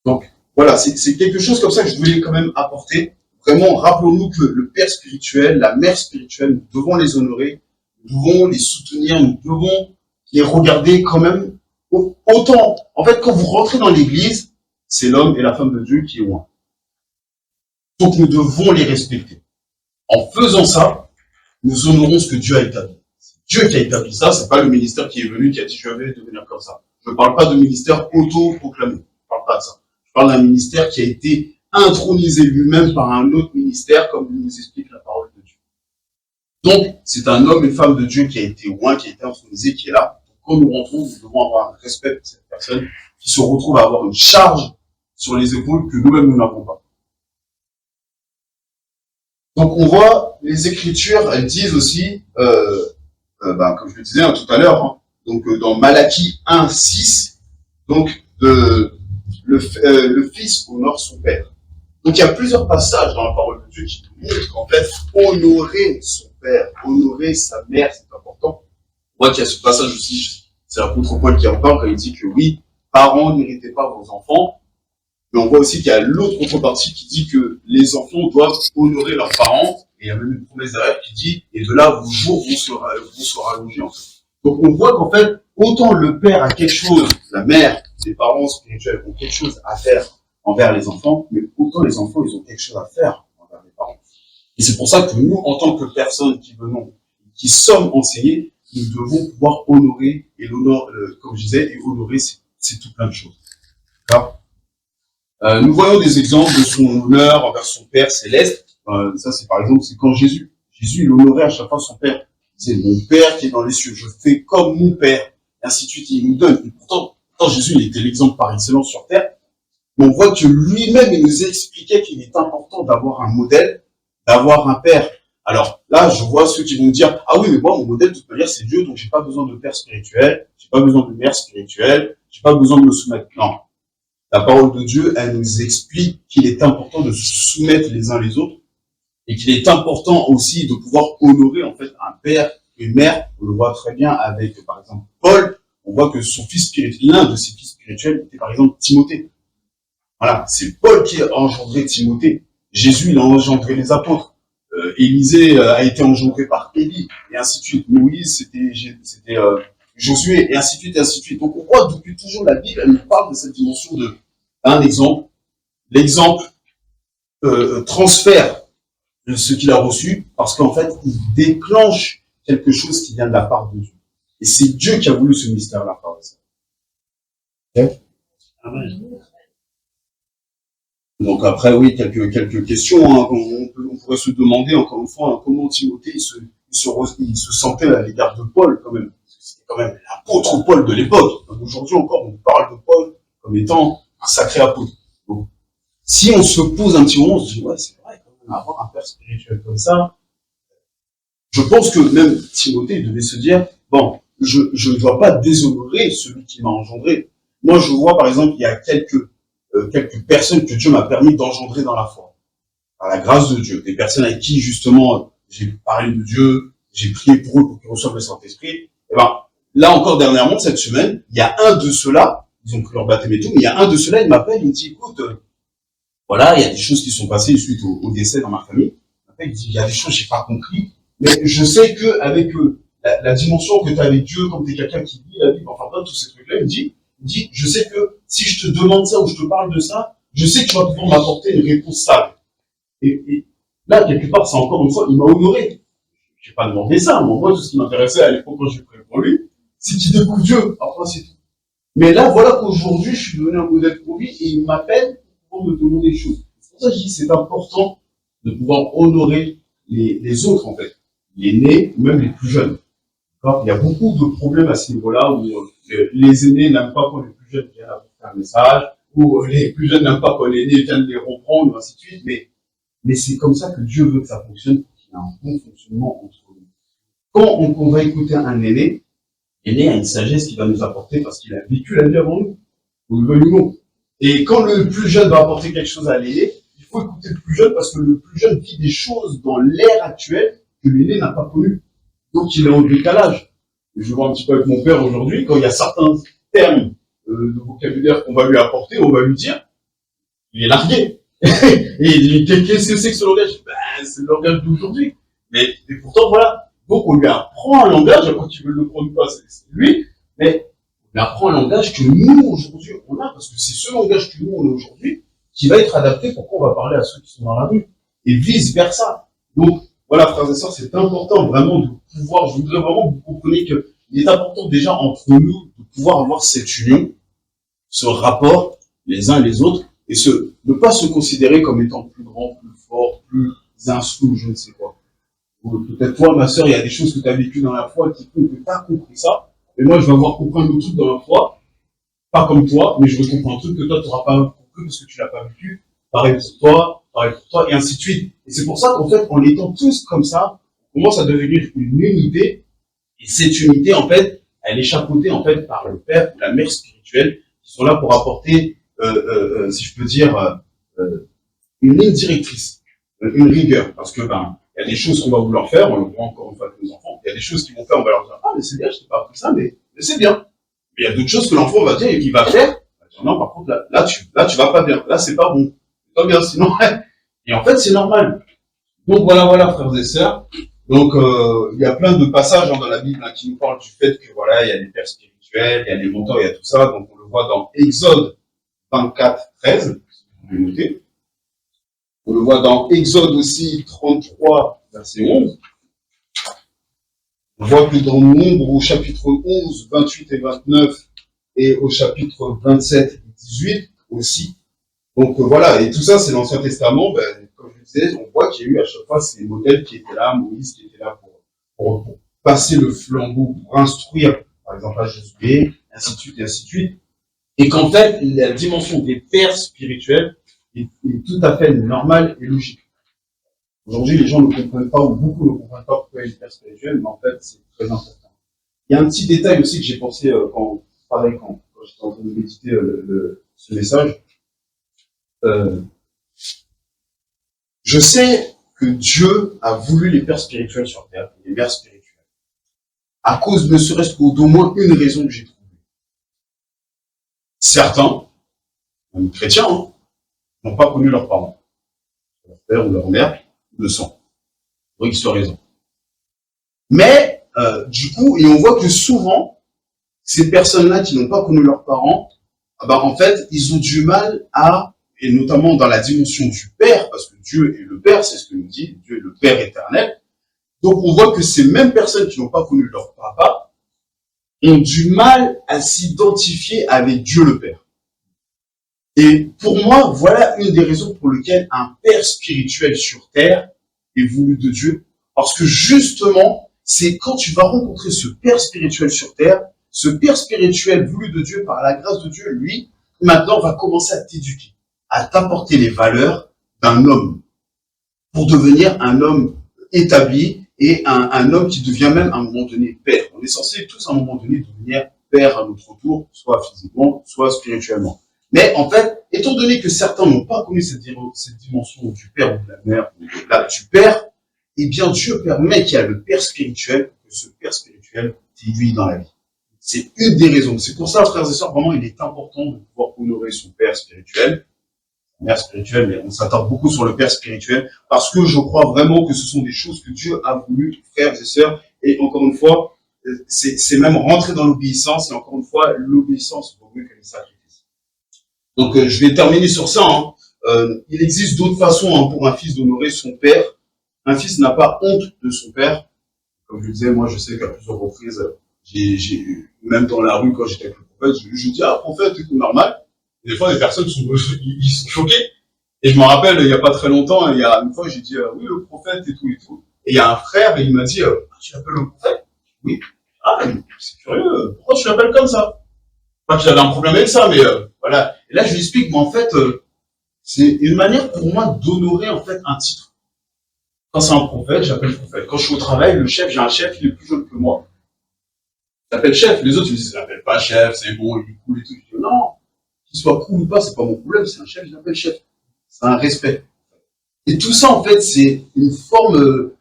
Donc, voilà, c'est quelque chose comme ça que je voulais quand même apporter. Vraiment, rappelons-nous que le père spirituel, la mère spirituelle, nous devons les honorer, nous devons les soutenir, nous devons les regarder quand même autant. En fait, quand vous rentrez dans l'église, c'est l'homme et la femme de Dieu qui est loin. Donc, nous devons les respecter. En faisant ça, nous honorons ce que Dieu a établi. C'est Dieu qui a établi ça, c'est pas le ministère qui est venu, qui a dit je vais devenir comme ça. Je ne parle pas de ministère auto-proclamé. Je ne parle pas de ça. Je parle d'un ministère qui a été intronisé lui-même par un autre ministère, comme nous explique la parole de Dieu. Donc, c'est un homme et femme de Dieu qui a été loin, qui a été intronisé, qui est là. Donc, quand nous rentrons, nous devons avoir un respect pour cette personne qui se retrouve à avoir une charge sur les épaules que nous-mêmes nous n'avons pas. Donc, on voit, les Écritures, elles disent aussi, comme je le disais tout à l'heure, donc dans Malachie 1:6, donc le fils honore son père. Donc il y a plusieurs passages dans la parole de Dieu qui nous montrent qu'en fait, honorer son père, honorer sa mère, c'est important. On voit qu'il y a ce passage aussi, c'est l'apôtre Paul qui en parle quand il dit que oui, parents, n'héritez pas vos enfants. Mais on voit aussi qu'il y a l'autre contrepartie qui dit que les enfants doivent honorer leurs parents. Et il y a même une promesse derrière qui dit, et de là, vos jours vont se rallonger, en fait. Donc on voit qu'en fait, autant le père a quelque chose, la mère, les parents spirituels ont quelque chose à faire envers les enfants, mais autant les enfants, ils ont quelque chose à faire envers les parents. Et c'est pour ça que nous, en tant que personnes qui venons, qui sommes enseignés, nous devons pouvoir honorer, et l'honneur, comme je disais, et honorer, c'est tout plein de choses. D'accord ? Nous voyons des exemples de son honneur envers son Père céleste. Ça, c'est par exemple, c'est quand Jésus, il honorait à chaque fois son Père. C'est mon Père qui est dans les cieux, je fais comme mon Père, et ainsi de suite, il nous donne. Et pourtant, Jésus, il était l'exemple par excellence sur terre. Mais on voit que lui-même, il nous expliquait qu'il est important d'avoir un modèle, d'avoir un Père Alors là, je vois ceux qui vont me dire, ah oui, mais moi, mon modèle, de toute manière, c'est Dieu, donc j'ai pas besoin de père spirituel, j'ai pas besoin de mère spirituelle, j'ai pas besoin de me soumettre. Non. La parole de Dieu, elle nous explique qu'il est important de se soumettre les uns les autres et qu'il est important aussi de pouvoir honorer, en fait, un père, une mère. On le voit très bien avec, par exemple, Paul. On voit que son fils spirituel, l'un de ses fils spirituels était, par exemple, Timothée. Voilà. C'est Paul qui a engendré Timothée. Jésus, il a engendré les apôtres. Élisée a été engendré par Élie, et ainsi de suite. Moïse, c'était Josué, et ainsi de suite, et ainsi de suite. Donc on voit depuis toujours la Bible, elle nous parle de cette dimension de un exemple. L'exemple transfère ce qu'il a reçu, parce qu'en fait, il déclenche quelque chose qui vient de la part de Dieu. Et c'est Dieu qui a voulu ce mystère-là, par exemple. Okay. Amen. Donc après, oui, quelques questions. Hein. On pourrait se demander, encore une fois, hein, comment Timothée il se sentait à l'égard de Paul, quand même. C'était quand même l'apôtre Paul de l'époque. Aujourd'hui encore, on parle de Paul comme étant un sacré apôtre. Donc, si on se pose un petit moment, on se dit, ouais, c'est vrai, quand même, avoir un père spirituel comme ça, je pense que même Timothée devait se dire, bon, je ne dois pas déshonorer celui qui m'a engendré. Moi, je vois, par exemple, il y a quelques personnes que Dieu m'a permis d'engendrer dans la foi, par la grâce de Dieu, des personnes avec qui justement j'ai parlé de Dieu, j'ai prié pour eux pour qu'ils reçoivent le Saint-Esprit. Et ben là encore dernièrement cette semaine, il y a un de ceux-là, ils ont pris leur baptême et tout, mais il y a un de ceux-là, il m'appelle, il me dit écoute, voilà, il y a des choses qui sont passées suite au décès dans ma famille. Il me dit il y a des choses que j'ai pas compris, mais je sais que avec la dimension que tu as avec Dieu, comme tu es quelqu'un qui lit la Bible, enfin pas tous ces trucs-là, il me dit, je sais que si je te demande ça ou je te parle de ça, je sais que tu vas pouvoir m'apporter une réponse sage. Et là, quelque part, c'est encore une fois, il m'a honoré. Je n'ai pas demandé ça. Moi, tout ce qui m'intéressait à l'époque quand j'ai prié pour lui, c'est qu'il découvre Dieu. Après, c'est tout. Mais là, voilà qu'aujourd'hui, je suis devenu un modèle pour lui et il m'appelle pour me demander des choses. C'est pour ça que je dis que c'est important de pouvoir honorer les autres, en fait. Les aînés, ou même les plus jeunes. Il y a beaucoup de problèmes à ce niveau-là où les aînés n'aiment pas quand les plus jeunes viennent apporter un message, ou les plus jeunes n'aiment pas quand les aînés viennent les reprendre, ainsi de suite. Mais c'est comme ça que Dieu veut que ça fonctionne, pour qu'il y ait un bon fonctionnement entre nous. Quand on va écouter un aîné, l'aîné a une sagesse qu'il va nous apporter parce qu'il a vécu la vie avant nous, ou le veuille ou non. Et quand le plus jeune va apporter quelque chose à l'aîné, il faut écouter le plus jeune parce que le plus jeune vit des choses dans l'ère actuelle que l'aîné n'a pas connues. Donc il est en décalage. Je vois un petit peu avec mon père aujourd'hui, quand il y a certains termes de vocabulaire qu'on va lui apporter, on va lui dire, il est largué. Et il dit, qu'est-ce que c'est que ce langage? Ben, c'est le langage d'aujourd'hui. Mais pourtant, voilà. Donc on lui apprend un langage, après qu'il veut le prendre pas, c'est lui, mais on lui apprend un langage que nous, aujourd'hui, on a, parce que c'est ce langage que nous, on a aujourd'hui, qui va être adapté pour qu'on va parler à ceux qui sont dans la rue. Et vice versa. Donc, voilà, frères et sœurs, c'est important vraiment de pouvoir, je voudrais vraiment que vous compreniez qu'il est important déjà entre nous de pouvoir avoir cette union, ce rapport les uns et les autres, et ne pas se considérer comme étant plus grand, plus fort, plus instruit, je ne sais quoi. Ou peut-être toi, ma sœur, il y a des choses que tu as vécues dans la foi qui font que tu as compris ça, et moi je vais avoir compris un autre truc dans la foi, pas comme toi, mais je vais comprendre un truc que toi tu n'auras pas compris parce que tu l'as pas vécu, pareil pour toi, et ainsi de suite. Et c'est pour ça qu'en fait, en étant tous comme ça, on commence à devenir une unité, et cette unité, en fait, elle est chapeautée, en fait, par le père ou la mère spirituelle, qui sont là pour apporter, si je peux dire, une ligne directrice, une rigueur, parce que, il y a des choses qu'on va vouloir faire, on le voit encore une fois avec nos enfants, il y a des choses qu'ils vont faire, on va leur dire, ah, mais c'est bien, je t'ai pas appris ça, mais c'est bien. Mais il y a d'autres choses que l'enfant va dire et qu'il va faire, non, par contre, là, tu vas pas bien, là, c'est pas bon. Pas bien, sinon, et en fait, c'est normal. Donc, voilà, frères et sœurs. Donc, il y a plein de passages dans la Bible qui nous parlent du fait que, voilà, il y a les pères spirituels, il y a les mentors, il y a tout ça. Donc, on le voit dans Exode 24, 13, si vous pouvez noter. On le voit dans Exode aussi 33, verset 11. On voit que dans Nombre, au chapitre 11, 28 et 29, et au chapitre 27 et 18 aussi. Donc voilà, et tout ça, c'est l'Ancien Testament. Comme je le disais, on voit qu'il y a eu à chaque fois ces modèles qui étaient là, Moïse qui était là pour passer le flambeau, pour instruire, par exemple, à Josué, ainsi de suite, et ainsi de suite. Et qu'en fait, la dimension des pères spirituels est tout à fait normale et logique. Aujourd'hui, les gens ne comprennent pas, ou beaucoup ne comprennent pas pourquoi il y a une père spirituelle, mais en fait, c'est très important. Il y a un petit détail aussi que j'ai pensé quand j'étais en train de méditer ce message. Je sais que Dieu a voulu les pères spirituels sur terre, les mères spirituelles, à cause ne serait-ce qu'au moins une raison que j'ai trouvée. Certains, même chrétiens, n'ont pas connu leurs parents, leur père ou leur mère, de sang, pour X raison. Mais, du coup, et on voit que souvent, ces personnes-là qui n'ont pas connu leurs parents, en fait, ils ont du mal et notamment dans la dimension du Père, parce que Dieu est le Père, c'est ce que nous dit, Dieu est le Père éternel. Donc on voit que ces mêmes personnes qui n'ont pas connu leur papa ont du mal à s'identifier avec Dieu le Père. Et pour moi, voilà une des raisons pour lesquelles un Père spirituel sur terre est voulu de Dieu. Parce que justement, c'est quand tu vas rencontrer ce Père spirituel sur terre, ce Père spirituel voulu de Dieu par la grâce de Dieu, lui, maintenant va commencer à t'éduquer, à t'apporter les valeurs d'un homme pour devenir un homme établi et un homme qui devient même à un moment donné père. On est censé tous à un moment donné devenir père à notre tour, soit physiquement, soit spirituellement. Mais en fait, étant donné que certains n'ont pas connu cette dimension du père ou de la mère, ou du père, eh bien Dieu permet qu'il y a le père spirituel, que ce père spirituel t'aiguille dans la vie. C'est une des raisons. C'est pour ça, frères et sœurs, vraiment, il est important de pouvoir honorer son père spirituel, sa mère spirituelle, mais on s'attarde beaucoup sur le père spirituel, parce que je crois vraiment que ce sont des choses que Dieu a voulu, frères et sœurs, et encore une fois, c'est même rentrer dans l'obéissance, et encore une fois, l'obéissance vaut mieux que les sacrifices. Donc, je vais terminer sur ça. Il existe d'autres façons pour un fils d'honorer son père. Un fils n'a pas honte de son père. Comme je le disais, moi, je sais qu'à plusieurs reprises, même dans la rue, quand j'étais avec le prophète, je dis, prophète, c'est tout normal. Et des fois, les personnes ils sont choquées. Et je me rappelle, il y a pas très longtemps, il y a une fois, j'ai dit, oui, le prophète et tout et tout. Et il y a un frère, et il m'a dit, tu l'appelles le prophète? Oui. C'est curieux, pourquoi tu l'appelles comme ça? Pas que j'avais un problème avec ça, mais voilà. Et là, je lui explique, mais en fait, c'est une manière pour moi d'honorer, en fait, un titre. Quand c'est un prophète, j'appelle prophète. Quand je suis au travail, le chef, j'ai un chef, il est plus jeune que moi. J'appelle chef. Les autres, ils me disent, je l'appelle pas chef, c'est bon, il est cool et tout. Je dis, non, qu'il soit cool ou pas, c'est pas mon problème, c'est un chef, je l'appelle chef. C'est un respect. Et tout ça, en fait, c'est une forme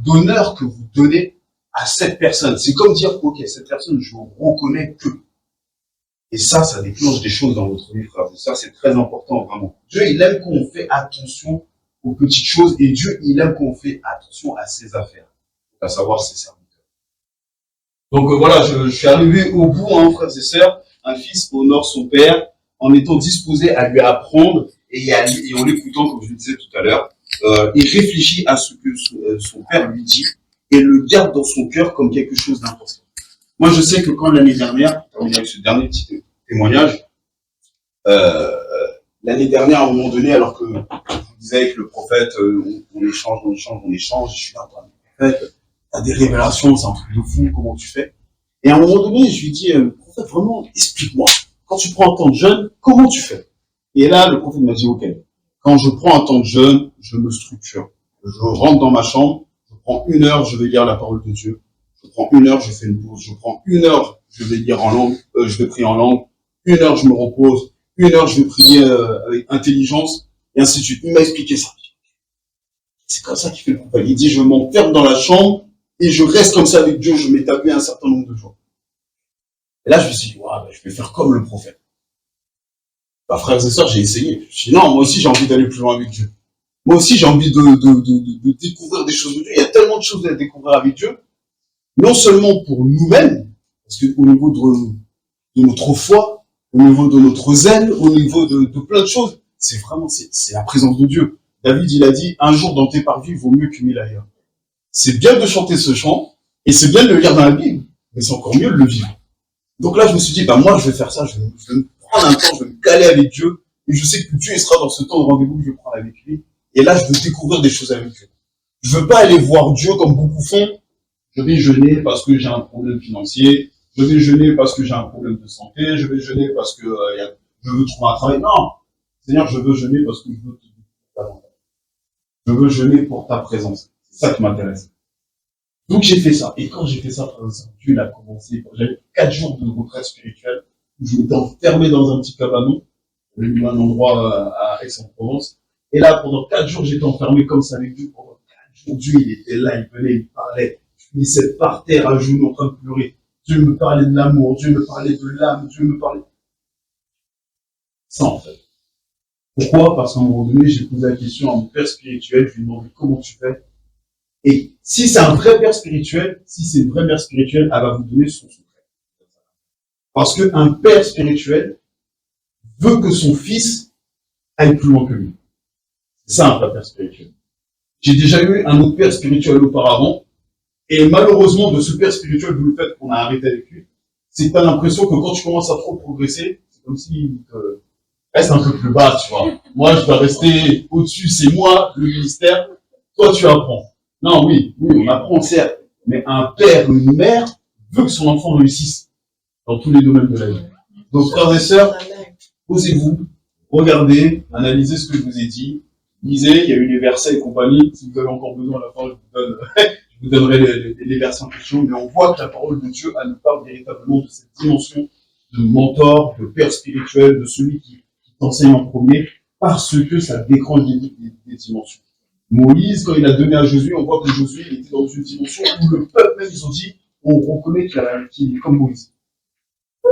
d'honneur que vous donnez à cette personne. C'est comme dire, ok, cette personne, je ne reconnais que. Et ça déclenche des choses dans votre vie, frère. Et ça, c'est très important, vraiment. Dieu, il aime quand on fait attention aux petites choses, et Dieu, il aime quand on fait attention à ses affaires, à savoir ses serviteurs. Donc voilà, je suis arrivé au bout, frères et sœurs. Un fils honore son père en étant disposé à lui apprendre et en l'écoutant, comme je le disais tout à l'heure. Il réfléchit à ce que son père lui dit et le garde dans son cœur comme quelque chose d'important. Moi, je sais que quand l'année dernière, avec ce dernier petit témoignage, l'année dernière, à un moment donné, alors que je vous disais avec le prophète, on échange, je suis là, prophète, t'as des révélations, c'est un truc de fou, comment tu fais? Et à un moment donné, je lui dis, prophète, vraiment, explique-moi. Quand tu prends un temps de jeûne, comment tu fais? Et là, le prophète m'a dit, ok, quand je prends un temps de jeûne, je me structure. Je rentre dans ma chambre, je prends 1 heure, je vais lire la parole de Dieu. Je prends 1 heure, je fais une pause. Je prends 1 heure, je vais lire en langue, je vais prier en langue. 1 heure, je me repose. 1 heure, je vais prier avec intelligence, et ainsi de suite. Il m'a expliqué ça. C'est comme ça qu'il fait le prophète. Il dit, je m'enferme dans la chambre, et je reste comme ça avec Dieu, je m'établis un certain nombre de jours. Et là, je me suis dit, je vais faire comme le prophète. Frères et sœurs, j'ai essayé. Je me suis dit, non, moi aussi, j'ai envie d'aller plus loin avec Dieu. Moi aussi, j'ai envie de découvrir des choses de Dieu. Il y a tellement de choses à découvrir avec Dieu. Non seulement pour nous-mêmes, parce qu'au niveau de notre foi, au niveau de notre zèle, au niveau de plein de choses, c'est la présence de Dieu. David, il a dit, un jour dans tes parvis vaut mieux qu'1000 ailleurs. C'est bien de chanter ce chant, et c'est bien de le lire dans la Bible, mais c'est encore mieux de le vivre. Donc là, je me suis dit, moi, je vais faire ça, je vais me prendre un temps, je vais me caler avec Dieu, et je sais que Dieu il sera dans ce temps de rendez-vous que je vais prendre avec lui, et là, je veux découvrir des choses avec Dieu. Je veux pas aller voir Dieu comme beaucoup font, je vais jeûner parce que j'ai un problème financier, je vais jeûner parce que j'ai un problème de santé, je vais jeûner parce que je veux trouver un travail. Non, Seigneur, je veux jeûner parce que je veux te découvrir davantage. Je veux jeûner pour ta présence. C'est ça qui m'intéresse. Donc j'ai fait ça. Et quand j'ai fait ça, frère et sœurs, Dieu a commencé. J'avais 4 jours de retraite spirituelle où je m'étais enfermé dans un petit cabanon, un endroit à Aix-en-Provence. Et là, pendant 4 jours, j'étais enfermé comme ça avec Dieu. Pendant 4 jours, Dieu, il était là, il venait, il me parlait. Je finissais par terre à genoux en train de pleurer. Dieu me parlait de l'amour, Dieu me parlait de l'âme, Dieu me parlait. Ça, en fait. Pourquoi? Parce qu'à un moment donné, j'ai posé la question à mon père spirituel, je lui ai demandé comment tu fais. Et si c'est un vrai père spirituel, si c'est une vraie mère spirituelle, elle va vous donner son secret. Parce qu'un père spirituel veut que son fils aille plus loin que lui. C'est ça un vrai père spirituel. J'ai déjà eu un autre père spirituel auparavant, et malheureusement, de ce père spirituel, vu le fait qu'on a arrêté avec lui, c'est que t'as l'impression que quand tu commences à trop progresser, c'est comme si reste un peu plus bas, tu vois. Moi, je dois rester au-dessus, c'est moi, le ministère, toi, tu apprends. Non, oui, on apprend, certes, mais un père ou une mère veut que son enfant réussisse dans tous les domaines de la vie. Donc, frères et sœurs, posez-vous, regardez, analysez ce que je vous ai dit, lisez, il y a eu les versets et compagnie. Si vous avez encore besoin, à la fin, je vous donnerai les versets en question, mais on voit que la parole de Dieu, elle nous parle véritablement de cette dimension de mentor, de père spirituel, de celui qui t'enseigne en premier, parce que ça déclenche des dimensions. Moïse, quand il a donné à Josué, on voit que Josué il était dans une dimension où le peuple même, ils ont dit, on reconnaît qu'il est comme Moïse.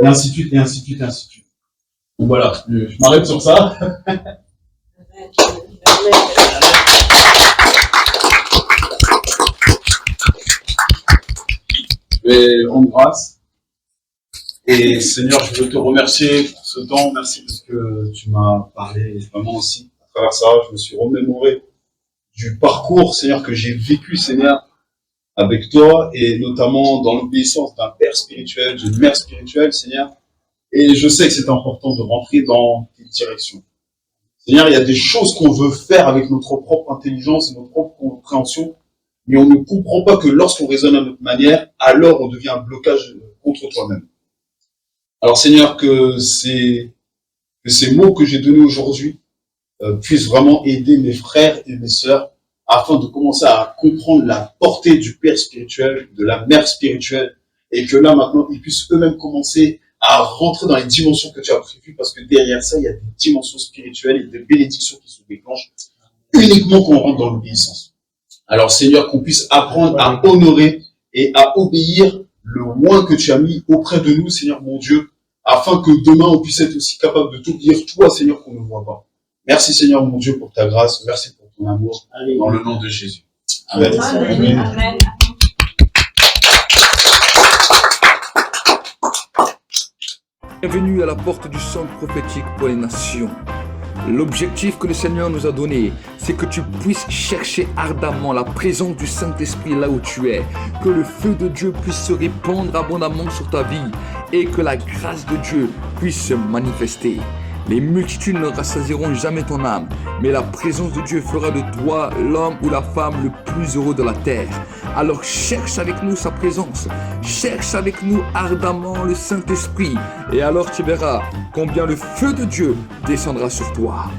Et ainsi de suite, et ainsi de suite, et ainsi de suite. Donc voilà, je m'arrête sur ça. Je vais rendre grâce. Et Seigneur, je veux te remercier pour ce temps. Merci parce que tu m'as parlé vraiment aussi. À travers ça, je me suis remémoré du parcours, Seigneur, que j'ai vécu, Seigneur, avec toi, et notamment dans l'obéissance d'un père spirituel, d'une mère spirituelle, Seigneur. Et je sais que c'est important de rentrer dans tes directions. Seigneur, il y a des choses qu'on veut faire avec notre propre intelligence et notre propre compréhension, mais on ne comprend pas que lorsqu'on raisonne à notre manière, alors on devient un blocage contre toi-même. Alors Seigneur, que ces mots que j'ai donnés aujourd'hui puissent vraiment aider mes frères et mes sœurs afin de commencer à comprendre la portée du père spirituel, de la mère spirituelle, et que là maintenant, ils puissent eux-mêmes commencer à rentrer dans les dimensions que tu as prévues, parce que derrière ça, il y a des dimensions spirituelles et des bénédictions qui se déclenchent uniquement quand on rentre dans l'obéissance. Alors Seigneur, qu'on puisse apprendre à honorer et à obéir le moins que tu as mis auprès de nous, Seigneur mon Dieu, afin que demain on puisse être aussi capable de tout dire, toi Seigneur, qu'on ne voit pas. Merci Seigneur mon Dieu pour ta grâce, merci pour ton amour, dans le nom de Jésus. Amen. Amen. Amen. Bienvenue à la porte du centre prophétique pour les nations. L'objectif que le Seigneur nous a donné, c'est que tu puisses chercher ardemment la présence du Saint-Esprit là où tu es, que le feu de Dieu puisse se répandre abondamment sur ta vie et que la grâce de Dieu puisse se manifester. Les multitudes ne rassasieront jamais ton âme, mais la présence de Dieu fera de toi l'homme ou la femme le plus heureux de la terre. Alors cherche avec nous sa présence, cherche avec nous ardemment le Saint-Esprit, et alors tu verras combien le feu de Dieu descendra sur toi.